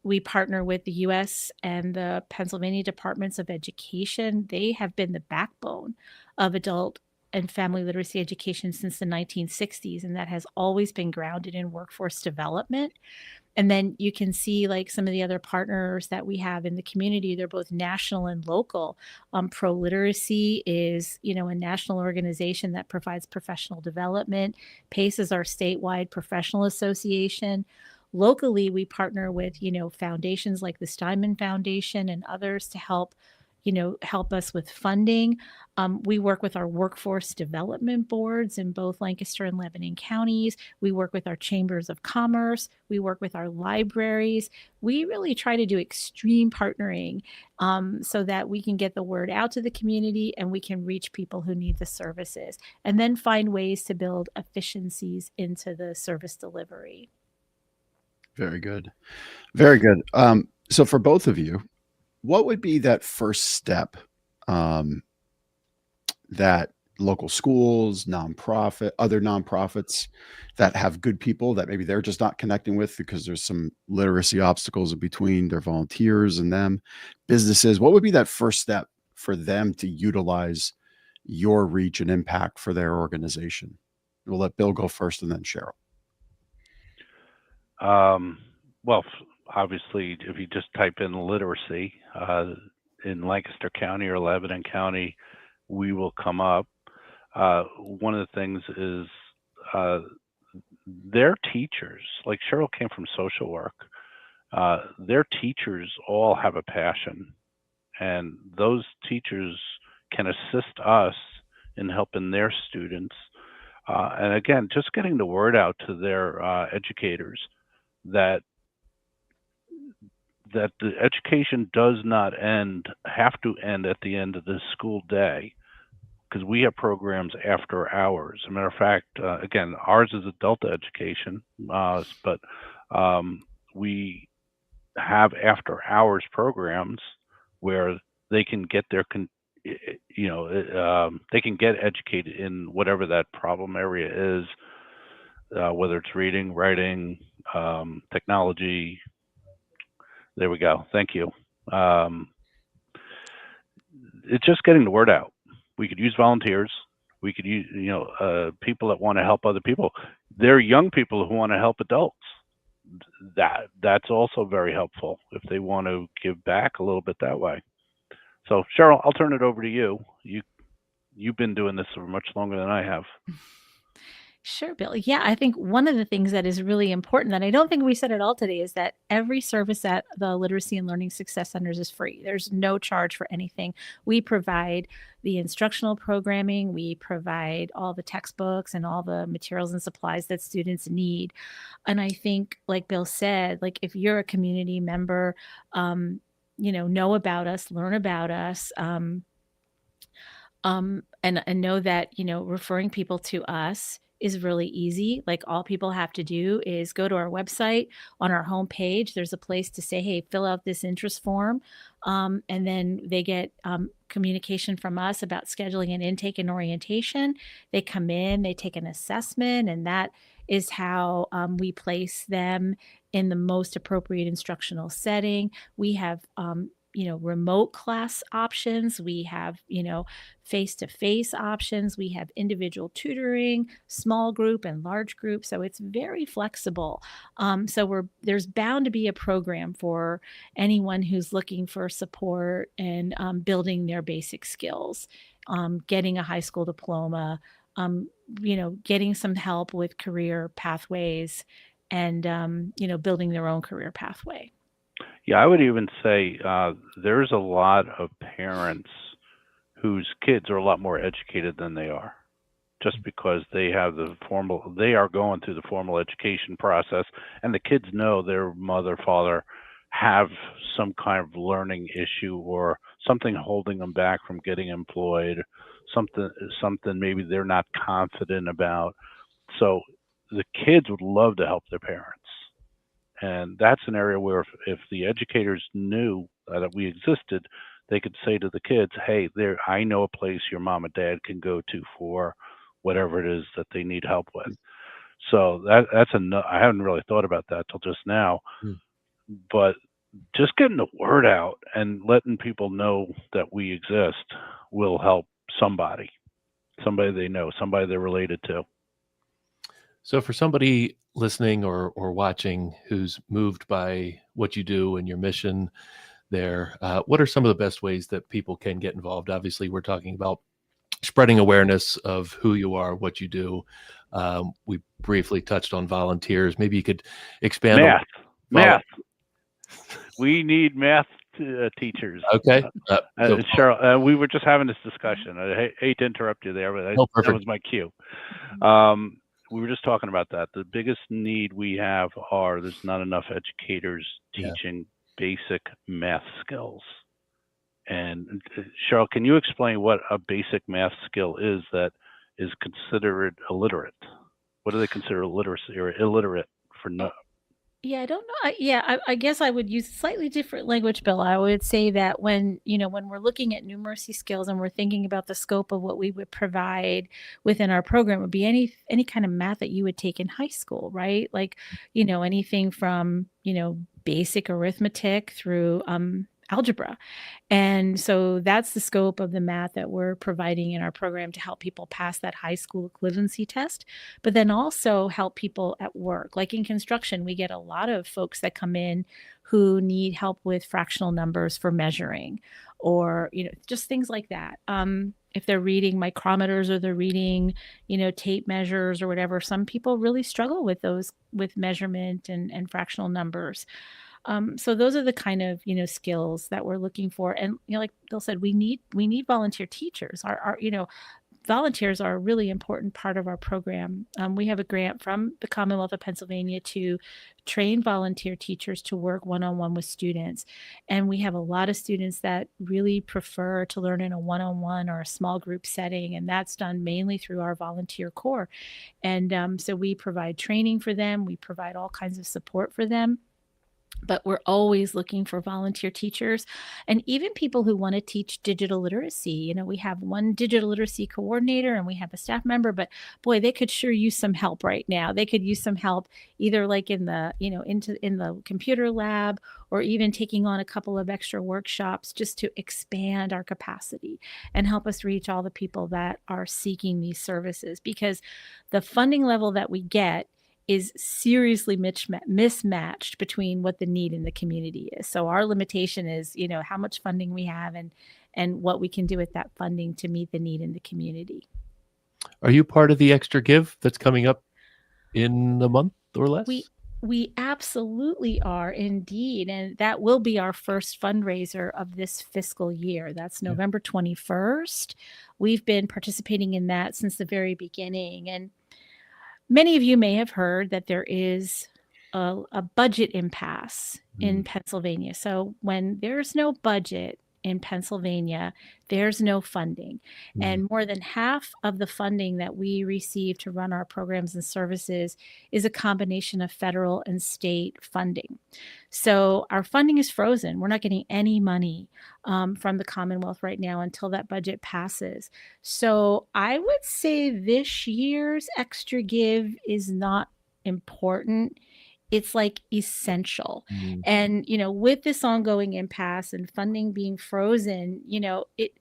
We partner with the U.S. and the Pennsylvania Departments of Education. They have been the backbone of adult and family literacy education since the 1960s, and that has always been grounded in workforce development. And then you can see like some of the other partners that we have in the community. They're both national and local. Pro Literacy is, a national organization that provides professional development. PACE is our statewide professional association. Locally, we partner with, foundations like the Steinman Foundation and others to help us with funding. We work with our workforce development boards in both Lancaster and Lebanon counties. We work with our chambers of commerce. We work with our libraries. We really try to do extreme partnering so that we can get the word out to the community and we can reach people who need the services, and then find ways to build efficiencies into the service delivery. Very good. Very good. So for both of you, what would be that first step that local schools, other nonprofits that have good people that maybe they're just not connecting with because there's some literacy obstacles in between their volunteers and them, businesses, what would be that first step for them to utilize your reach and impact for their organization? We'll let Bill go first and then Cheryl. Well, obviously, if you just type in literacy in Lancaster County or Lebanon County, we will come up. One of the things is their teachers, like Cheryl came from social work, their teachers all have a passion. And those teachers can assist us in helping their students. And again, just getting the word out to their educators that the education does not have to end at the end of the school day, because we have programs after hours. As a matter of fact, again, ours is adult education, but we have after hours programs where they can get they can get educated in whatever that problem area is, whether it's reading, writing, technology. There we go. Thank you. It's just getting the word out. We could use volunteers. We could use, people that want to help other people. There are young people who want to help adults. That's also very helpful if they want to give back a little bit that way. So Cheryl, I'll turn it over to you. You've been doing this for much longer than I have. Sure, Bill. Yeah, I think one of the things that is really important that I don't think we said at all today is that every service at the Literacy and Learning Success Centers is free. There's no charge for anything. We provide the instructional programming. We provide all the textbooks and all the materials and supplies that students need. And I think, like Bill said, like if you're a community member, know about us, learn about us, and know that, referring people to us is really easy. Like all people have to do is go to our website. On our homepage, there's a place to say, hey, fill out this interest form. And then they get communication from us about scheduling an intake and orientation. They come in, they take an assessment, and that is how we place them in the most appropriate instructional setting. We have remote class options. We have, face-to-face options. We have individual tutoring, small group and large group. So it's very flexible. There's bound to be a program for anyone who's looking for support and building their basic skills, getting a high school diploma, getting some help with career pathways and, building their own career pathway. Yeah, I would even say there's a lot of parents whose kids are a lot more educated than they are, just because they are going through the formal education process, and the kids know their mother, father have some kind of learning issue or something holding them back from getting employed, something maybe they're not confident about. So the kids would love to help their parents. And that's an area where if the educators knew that we existed, they could say to the kids, hey, I know a place your mom and dad can go to for whatever it is that they need help with. So I haven't really thought about that till just now. But just getting the word out and letting people know that we exist will help somebody they know, somebody they're related to. So for somebody listening or watching who's moved by what you do and your mission there, what are some of the best ways that people can get involved? Obviously, we're talking about spreading awareness of who you are, what you do. We briefly touched on volunteers. Maybe you could expand Math. We need math teachers. Okay. Cheryl, we were just having this discussion. I hate to interrupt you there, but that was my cue. We were just talking about that. The biggest need we have there's not enough educators teaching basic math skills. And Cheryl, can you explain what a basic math skill is that is considered illiterate? What do they consider literacy or illiterate for? Yeah, I don't know. I guess I would use slightly different language, Bill. I would say that when we're looking at numeracy skills and we're thinking about the scope of what we would provide within our program, would be any kind of math that you would take in high school, right? Like, anything from, basic arithmetic through algebra. And so that's the scope of the math that we're providing in our program to help people pass that high school equivalency test, but then also help people at work. Like in construction, we get a lot of folks that come in who need help with fractional numbers for measuring or, just things like that. If they're reading micrometers or they're reading, tape measures or whatever, some people really struggle with those, with measurement and fractional numbers. So those are the kind of, skills that we're looking for. And, like Bill said, we need volunteer teachers. Our volunteers are a really important part of our program. We have a grant from the Commonwealth of Pennsylvania to train volunteer teachers to work one-on-one with students. And we have a lot of students that really prefer to learn in a one-on-one or a small group setting. And that's done mainly through our volunteer corps. And so we provide training for them. We provide all kinds of support for them. But we're always looking for volunteer teachers and even people who want to teach digital literacy. We have one digital literacy coordinator and we have a staff member, but boy, they could sure use some help right now. They could use some help either like in the, in the computer lab, or even taking on a couple of extra workshops just to expand our capacity and help us reach all the people that are seeking these services, because the funding level that we get is seriously mismatched between what the need in the community is. So our limitation is, how much funding we have and what we can do with that funding to meet the need in the community. Are you part of the Extra Give that's coming up in a month or less? We absolutely are indeed. And that will be our first fundraiser of this fiscal year. That's November 21st. We've been participating in that since the very beginning. And many of you may have heard that there is a budget impasse in Pennsylvania. So when there's no budget in Pennsylvania, there's no funding. And more than half of the funding that we receive to run our programs and services is a combination of federal and state funding. So our funding is frozen. We're not getting any money from the Commonwealth right now until that budget passes. So I would say this year's Extra Give is not important. It's like essential. And, with this ongoing impasse and funding being frozen,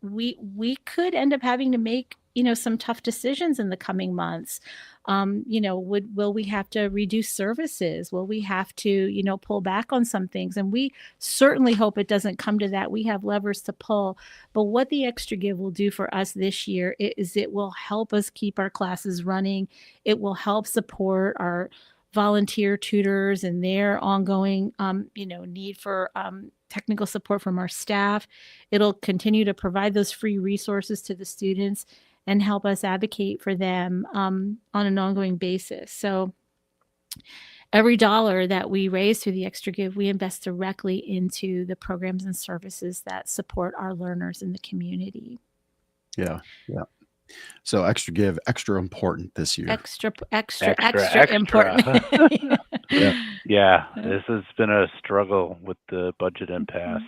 we could end up having to make, some tough decisions in the coming months. Will we have to reduce services? Will we have to, pull back on some things? And we certainly hope it doesn't come to that. We have levers to pull. But what the Extra Give will do for us this year is it will help us keep our classes running. It will help support our volunteer tutors and their ongoing, need for technical support from our staff. It'll continue to provide those free resources to the students and help us advocate for them on an ongoing basis. So every dollar that we raise through the Extra Give, we invest directly into the programs and services that support our learners in the community. Yeah. So Extra Give, extra important this year. Extra important. Yeah, this has been a struggle with the budget impasse.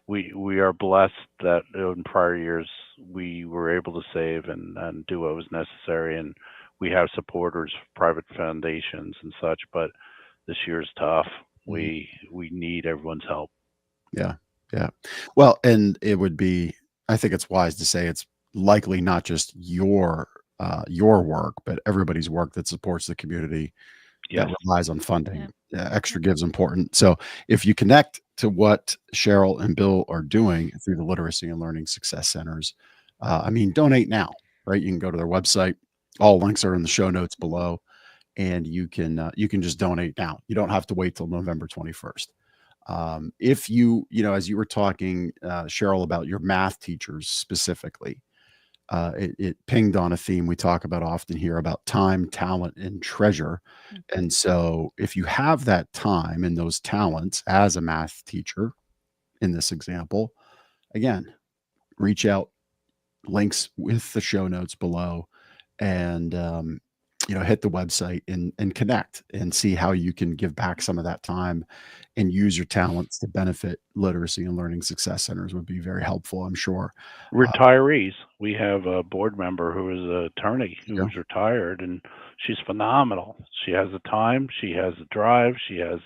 We are blessed that in prior years we were able to save and do what was necessary, and we have supporters, private foundations and such. But this year is tough. We need everyone's help. Yeah. Well, and it would be, I think it's wise to say it's likely not just your work, but everybody's work that supports the community that relies on funding. Extra Give's important. So if you connect to what Cheryl and Bill are doing through the Literacy and Learning Success Centers, donate now, right? You can go to their website. All links are in the show notes below, and you can just donate now. You don't have to wait till November 21st. If you as you were talking, Cheryl, about your math teachers specifically, it pinged on a theme we talk about often here about time, talent, and treasure. And so if you have that time and those talents as a math teacher in this example, again, reach out, links with the show notes below, and hit the website and connect and see how you can give back some of that time and use your talents to benefit literacy and learning success centers would be very helpful, I'm sure. Retirees. We have a board member who is an attorney who's retired, and she's phenomenal. She has the time, she has the drive, she has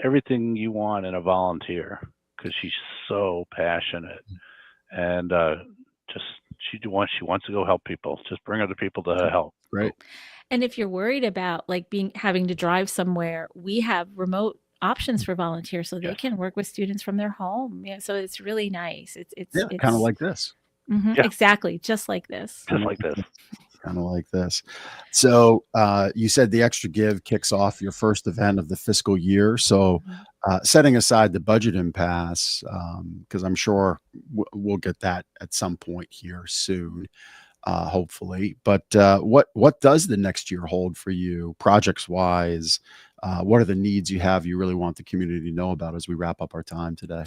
everything you want in a volunteer because she's so passionate. And she wants to go help people. Just bring other people to help. Right. And if you're worried about having to drive somewhere, we have remote options for volunteers so they can work with students from their home. So it's really nice. It's kind of like this. Exactly. Just like this. kind of like this. So you said the Extra Give kicks off your first event of the fiscal year. So setting aside the budget impasse, because I'm sure we'll get that at some point here soon, hopefully. But what does the next year hold for you, projects wise? What are the needs you have you really want the community to know about as we wrap up our time today?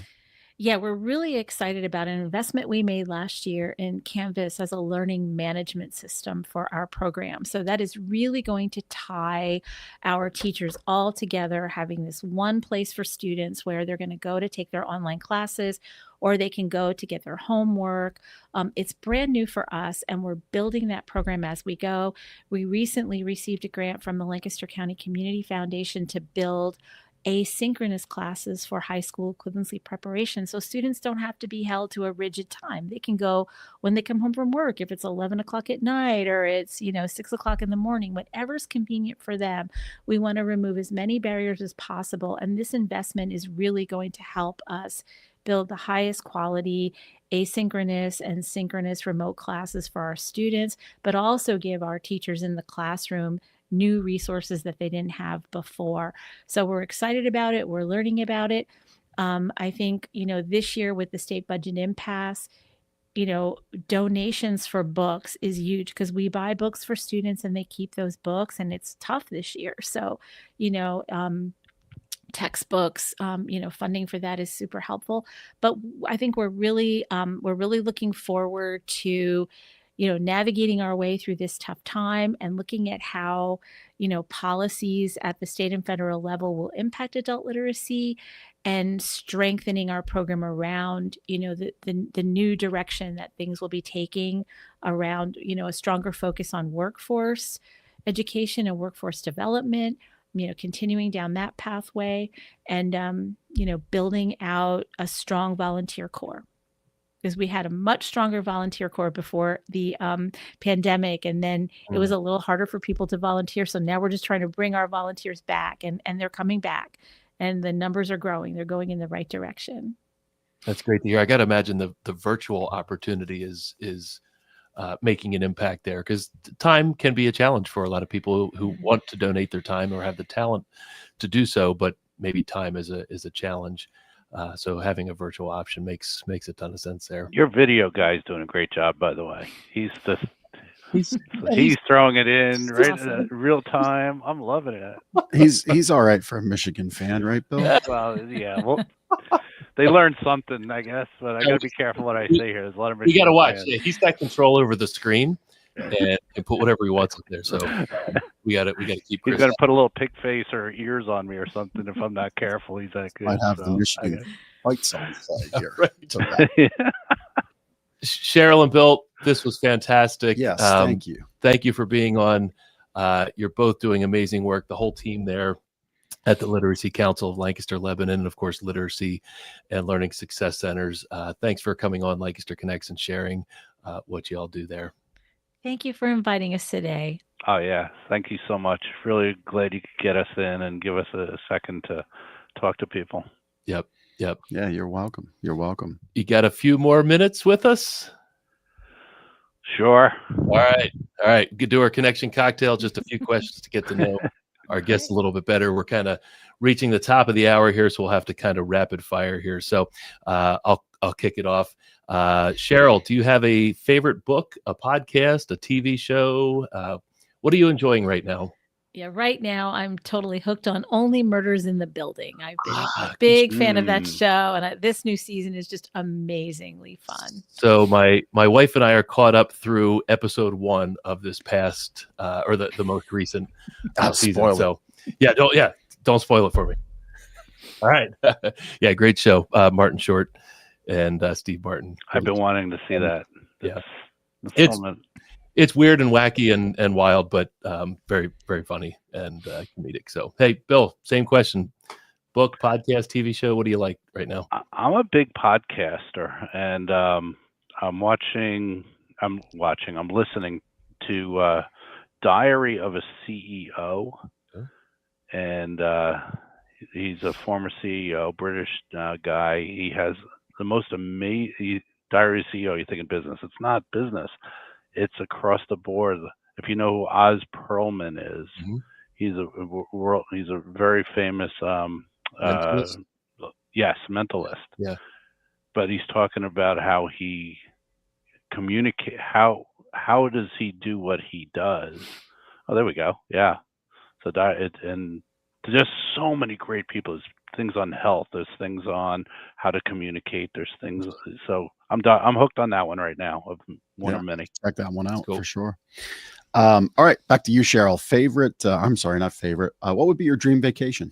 Yeah, we're really excited about an investment we made last year in Canvas as a learning management system for our program. So that is really going to tie our teachers all together, having this one place for students where they're going to go to take their online classes, or they can go to get their homework. It's brand new for us, and we're building that program as we go. We recently received a grant from the Lancaster County Community Foundation to build asynchronous classes for high school equivalency preparation. So students don't have to be held to a rigid time. They can go when they come home from work, if it's 11 o'clock at night or it's, 6 o'clock in the morning, whatever's convenient for them. We want to remove as many barriers as possible. And this investment is really going to help us build the highest quality asynchronous and synchronous remote classes for our students, but also give our teachers in the classroom new resources that they didn't have before. So we're excited about it. We're learning about it. I think, this year with the state budget impasse, donations for books is huge because we buy books for students and they keep those books, and it's tough this year. So, textbooks, funding for that is super helpful. But I think we're really looking forward to navigating our way through this tough time and looking at how, policies at the state and federal level will impact adult literacy, and strengthening our program around, the new direction that things will be taking around, a stronger focus on workforce education and workforce development, continuing down that pathway, and, building out a strong volunteer corps. Because we had a much stronger volunteer corps before the pandemic, and then it was a little harder for people to volunteer. So now we're just trying to bring our volunteers back, and they're coming back, and the numbers are growing. They're going in the right direction. That's great to hear. I got to imagine the virtual opportunity is making an impact there, because time can be a challenge for a lot of people who want to donate their time or have the talent to do so, but maybe time is a challenge. So having a virtual option makes a ton of sense there. Your video guy's doing a great job, by the way. He's throwing it in in real time. I'm loving it. He's all right for a Michigan fan, right, Bill? Well, yeah. Well, they learned something, I guess, but I got to be careful what I say here. There's a lot of Michigan you got to watch. fans. Yeah, he's got control over the screen and put whatever he wants up there. So we got to keep. He's going to put a little pig face or ears on me or something if I'm not careful. He's that good. Might have the Michigan fight song here. Right. Okay. Cheryl and Bill, this was fantastic. Yes, thank you. Thank you for being on. You're both doing amazing work. The whole team there at the Literacy Council of Lancaster, Lebanon, and of course, Literacy and Learning Success Centers. Thanks for coming on Lancaster Connects and sharing what you all do there. Thank you for inviting us today. Oh, yeah. Thank you so much. Really glad you could get us in and give us a second to talk to people. Yep. Yeah, you're welcome. You got a few more minutes with us? Sure. All right. We could do our connection cocktail. Just a few questions to get to know our guests a little bit better. We're kind of reaching the top of the hour here, so we'll have to kind of rapid fire here. So I'll kick it off. Cheryl, do you have a favorite book, a podcast, a TV show? What are you enjoying right now? Yeah, right now I'm totally hooked on Only Murders in the Building. I've been a big fan of that show, and this new season is just amazingly fun. So my wife and I are caught up through episode 1 of this past or the most recent season. So don't spoil it for me. All right. Yeah, great show. Martin Short and Steve Martin. I've been wanting to see that. Yeah. It's weird and wacky and wild, but very, very funny and comedic. So, hey, Bill, same question. Book, podcast, TV show, what do you like right now? I'm a big podcaster, and I'm listening to Diary of a CEO. Okay. And he's a former CEO, British guy. He has the most amazing Diary of a CEO. You think in business. It's not business. It's across the board. if you know who Oz Perlman is, he's a very famous Mentalist? yes, mentalist. Yeah. But he's talking about how he communicate, how does he do what he does. Oh, there we go. Yeah. So and there's just so many great people. There's things on health. There's things on how to communicate. There's things. So I'm hooked on that one right now. Of one of many. Check that one out Cool. for sure. All right, back to you, Cheryl. Favorite? I'm sorry, not favorite. What would be your dream vacation?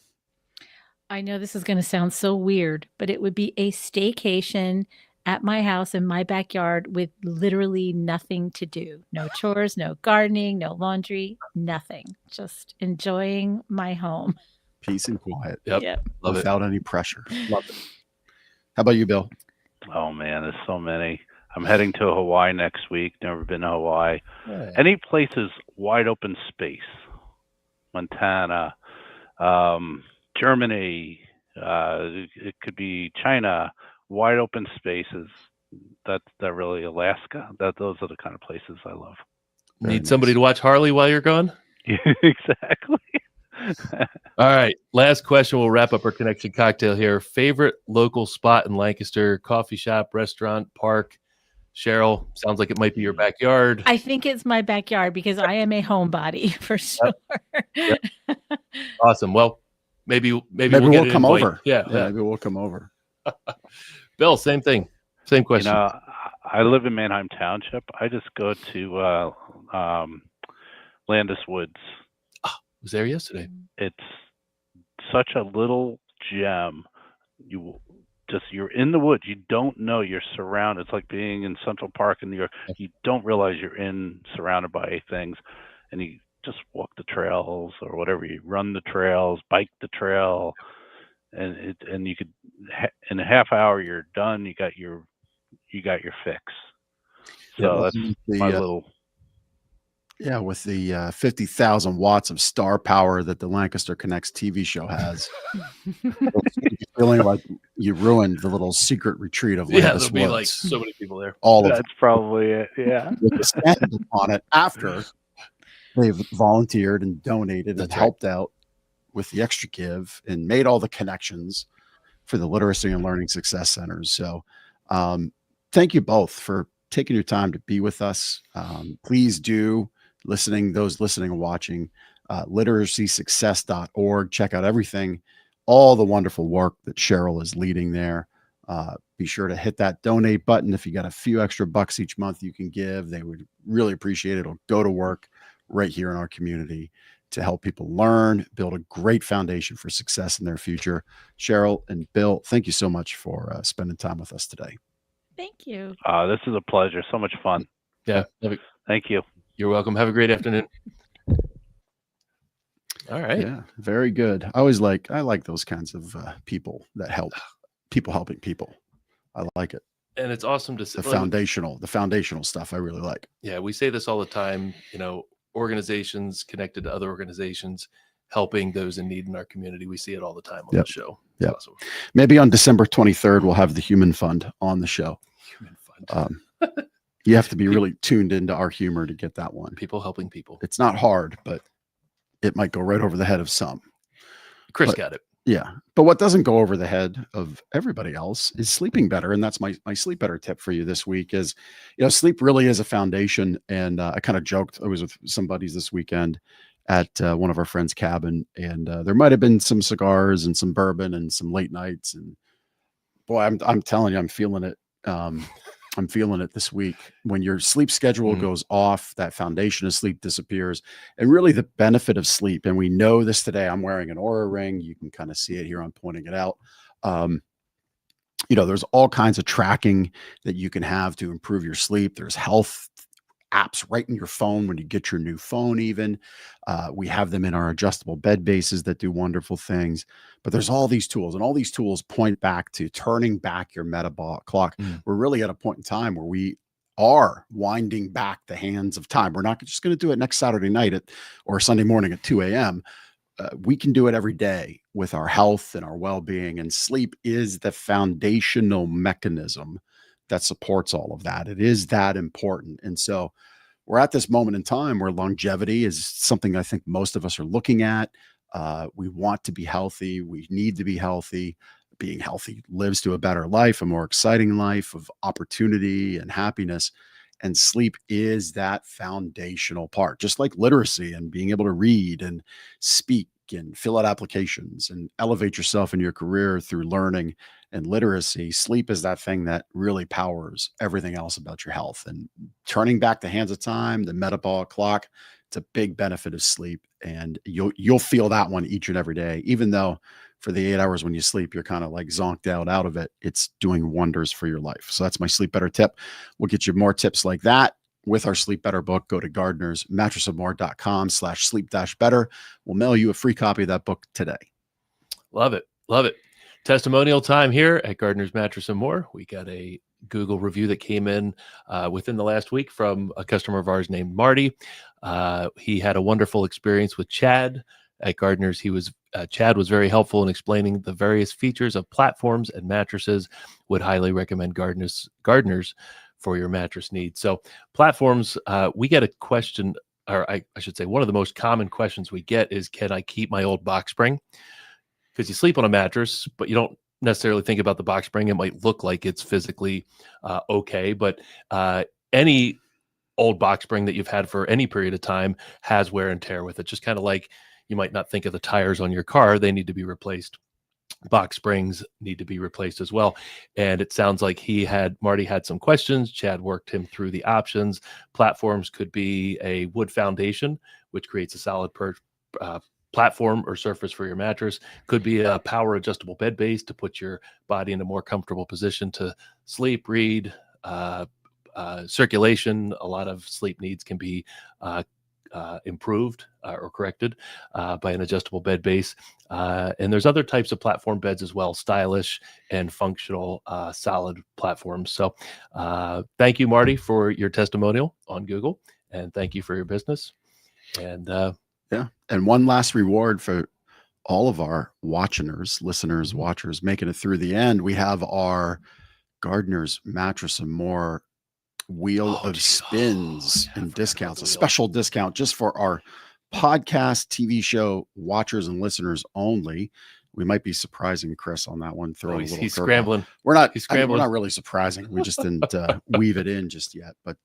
I know this is going to sound so weird, but it would be a staycation at my house in my backyard with literally nothing to do. No chores, no gardening, no laundry, nothing. Just enjoying my home. Peace and quiet. Yep. Love Without any pressure. Love it. How about you, Bill? Oh man, there's so many. I'm heading to Hawaii next week. Never been to Hawaii. Yeah. Any places wide open space. Montana, Germany. It could be China. Wide open spaces. That really Alaska. Those are the kind of places I love. Need somebody to watch Harley while you're gone? Exactly. All right. Last question. We'll wrap up our connection cocktail here. Favorite local spot in Lancaster? Coffee shop, restaurant, park? Cheryl, sounds like it might be your backyard. I think it's my backyard because I am a homebody for sure. Yep. Awesome. Well, maybe we'll come over. Yeah. Maybe we'll come over. Bill, same thing. Same question. You know, I live in Manheim Township. I just go to Landis Woods. I was there yesterday. It's such a little gem. You're in the woods. You don't know you're surrounded. It's like being in Central Park in New York. You don't realize you're surrounded by things, and you just walk the trails or whatever. You run the trails, bike the trail, and you could in a half hour you're done. You got your fix. So that's my little. Yeah, with the 50,000 watts of star power that the Lancaster Connects TV show has, feeling like you ruined the little secret retreat of Landis there'll be Woods. like so many people there. That's probably it. Yeah, with the stand on it after they've volunteered and donated and helped out with the extra give and made all the connections for the literacy and learning success centers. So, thank you both for taking your time to be with us. Please do. Those listening and watching, literacysuccess.org. Check out everything, all the wonderful work that Cheryl is leading there. Be sure to hit that donate button. If you got a few extra bucks each month you can give, they would really appreciate it. It'll go to work right here in our community to help people learn, build a great foundation for success in their future. Cheryl and Bill, thank you so much for spending time with us today. Thank you. This is a pleasure. So much fun. Yeah. Thank you. You're welcome. Have a great afternoon. All right. Yeah, very good. I like those kinds of people that help people helping people. I like it. And it's awesome to see the foundational stuff I really like. Yeah, we say this all the time, organizations connected to other organizations helping those in need in our community. We see it all the time on the show. Yeah. Awesome. Maybe on December 23rd, we'll have the Human Fund on the show. Human Fund. You have to be really tuned into our humor to get that one. People helping people. It's not hard, but it might go right over the head of some. Chris got it. Yeah. But what doesn't go over the head of everybody else is sleeping better. And that's my sleep better tip for you this week is, sleep really is a foundation. And I kind of joked. I was with some buddies this weekend at one of our friends' cabin, and there might've been some cigars and some bourbon and some late nights. And boy, I'm telling you, I'm feeling it. I'm feeling it this week. When your sleep schedule goes off, that foundation of sleep disappears. And really the benefit of sleep, and we know this today, I'm wearing an Oura ring. You can kind of see it here. I'm pointing it out. There's all kinds of tracking that you can have to improve your sleep. There's health apps right in your phone when you get your new phone even. We have them in our adjustable bed bases that do wonderful things. But there's all these tools, and all these tools point back to turning back your metabolic clock. We're really at a point in time where we are winding back the hands of time. We're not just going to do it next Saturday night or Sunday morning at 2 a.m. We can do it every day with our health and our well-being, and sleep is the foundational mechanism that supports all of that. It is that important. And so we're at this moment in time where longevity is something I think most of us are looking at. We want to be healthy. We need to be healthy. Being healthy lives to a better life, a more exciting life of opportunity and happiness. And sleep is that foundational part, just like literacy and being able to read and speak and fill out applications and elevate yourself in your career through learning and literacy. Sleep is that thing that really powers everything else about your health. And turning back the hands of time, the metabolic clock, it's a big benefit of sleep. And you'll feel that one each and every day, even though for the 8 hours when you sleep, you're kind of like zonked out of it. It's doing wonders for your life. So that's my Sleep Better tip. We'll get you more tips like that with our Sleep Better book. Go to gardenersmattressofmore.com/sleep-better. We'll mail you a free copy of that book today. Love it. Love it. Testimonial time here at Gardener's Mattress and More. We got a Google review that came in within the last week from a customer of ours named Marty. He had a wonderful experience with Chad at Gardeners. Chad was very helpful in explaining the various features of platforms and mattresses. Would highly recommend gardeners for your mattress needs. So platforms, we get a question, or I should say, one of the most common questions we get is, can I keep my old box spring? Because you sleep on a mattress, but you don't necessarily think about the box spring. It might look like it's physically okay, but any old box spring that you've had for any period of time has wear and tear with it. Just kind of like you might not think of the tires on your car. They need to be replaced. Box springs need to be replaced as well. And it sounds like Marty had some questions. Chad worked him through the options. Platforms could be a wood foundation, which creates a solid platform or surface for your mattress. Could be a power adjustable bed base to put your body in a more comfortable position to sleep, read, circulation. A lot of sleep needs can be improved or corrected by an adjustable bed base. And there's other types of platform beds as well, stylish and functional solid platforms. So thank you, Marty, for your testimonial on Google, and thank you for your business. And yeah. And one last reward for all of our listeners, watchers, making it through the end. We have our Gardener's Mattress and More wheel of spins and discounts, a special discount just for our podcast TV show watchers and listeners only. We might be surprising Chris on that one. He's scrambling. We're not really surprising. We just didn't weave it in just yet, but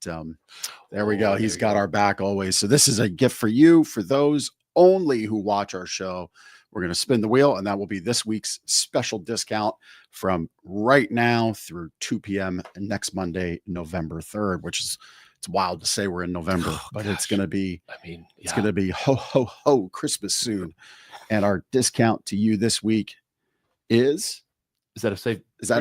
there we go. He's got our back always. So this is a gift for you, for those only who watch our show. We're going to spin the wheel, and that will be this week's special discount from right now through 2 p.m. next Monday, November 3rd, which is, it's wild to say we're in November, but gosh. It's going to be, it's going to be ho, ho, ho Christmas soon. And our discount to you this week is that a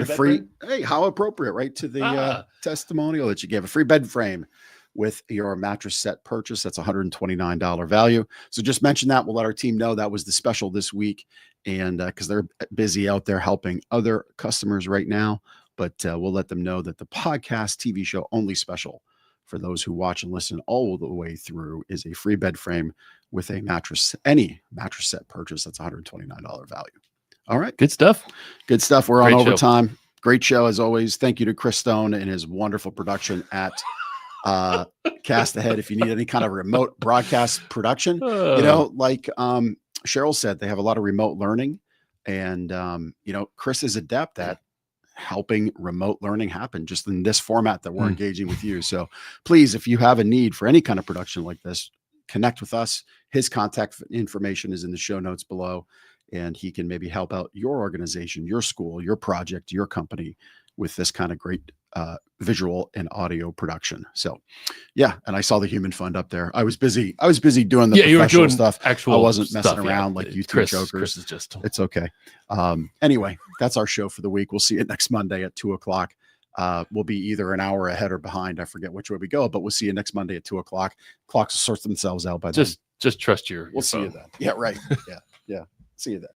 free, hey, how appropriate, right? To the testimonial that you gave, a free bed frame with your mattress set purchase. That's $129 value. So just mention that. We'll let our team know that was the special this week. And because they're busy out there helping other customers right now, but we'll let them know that the podcast TV show only special for those who watch and listen all the way through is a free bed frame with a mattress, any mattress set purchase. That's $129 value. All right. Good stuff. Good stuff. We're on overtime. Great show as always. Thank you to Chris Stone and his wonderful production at Cast Ahead. If you need any kind of remote broadcast production, like Cheryl said, they have a lot of remote learning, and Chris is adept at helping remote learning happen just in this format that we're engaging with you. So please, if you have a need for any kind of production like this, connect with us. His contact information is in the show notes below, and he can maybe help out your organization, your school, your project, your company with this kind of great visual and audio production. So yeah. And I saw the Human Fund up there. I was busy doing the professional stuff. I wasn't messing around like you two jokers. Chris is just, it's okay. Anyway, that's our show for the week. We'll see you next Monday at 2:00. We'll be either an hour ahead or behind. I forget which way we go, but we'll see you next Monday at 2:00. Clocks will sort themselves out by then. Just trust your We'll see phone. you then. Yeah, right. Yeah. See you then.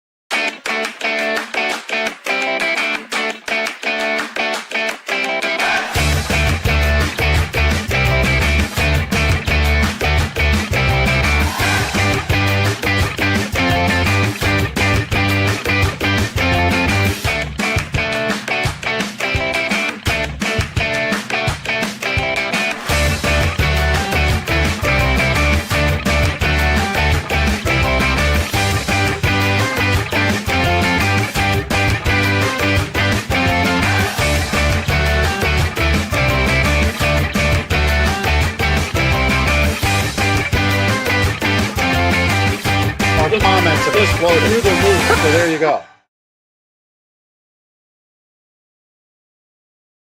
flow through the roof. So there you go.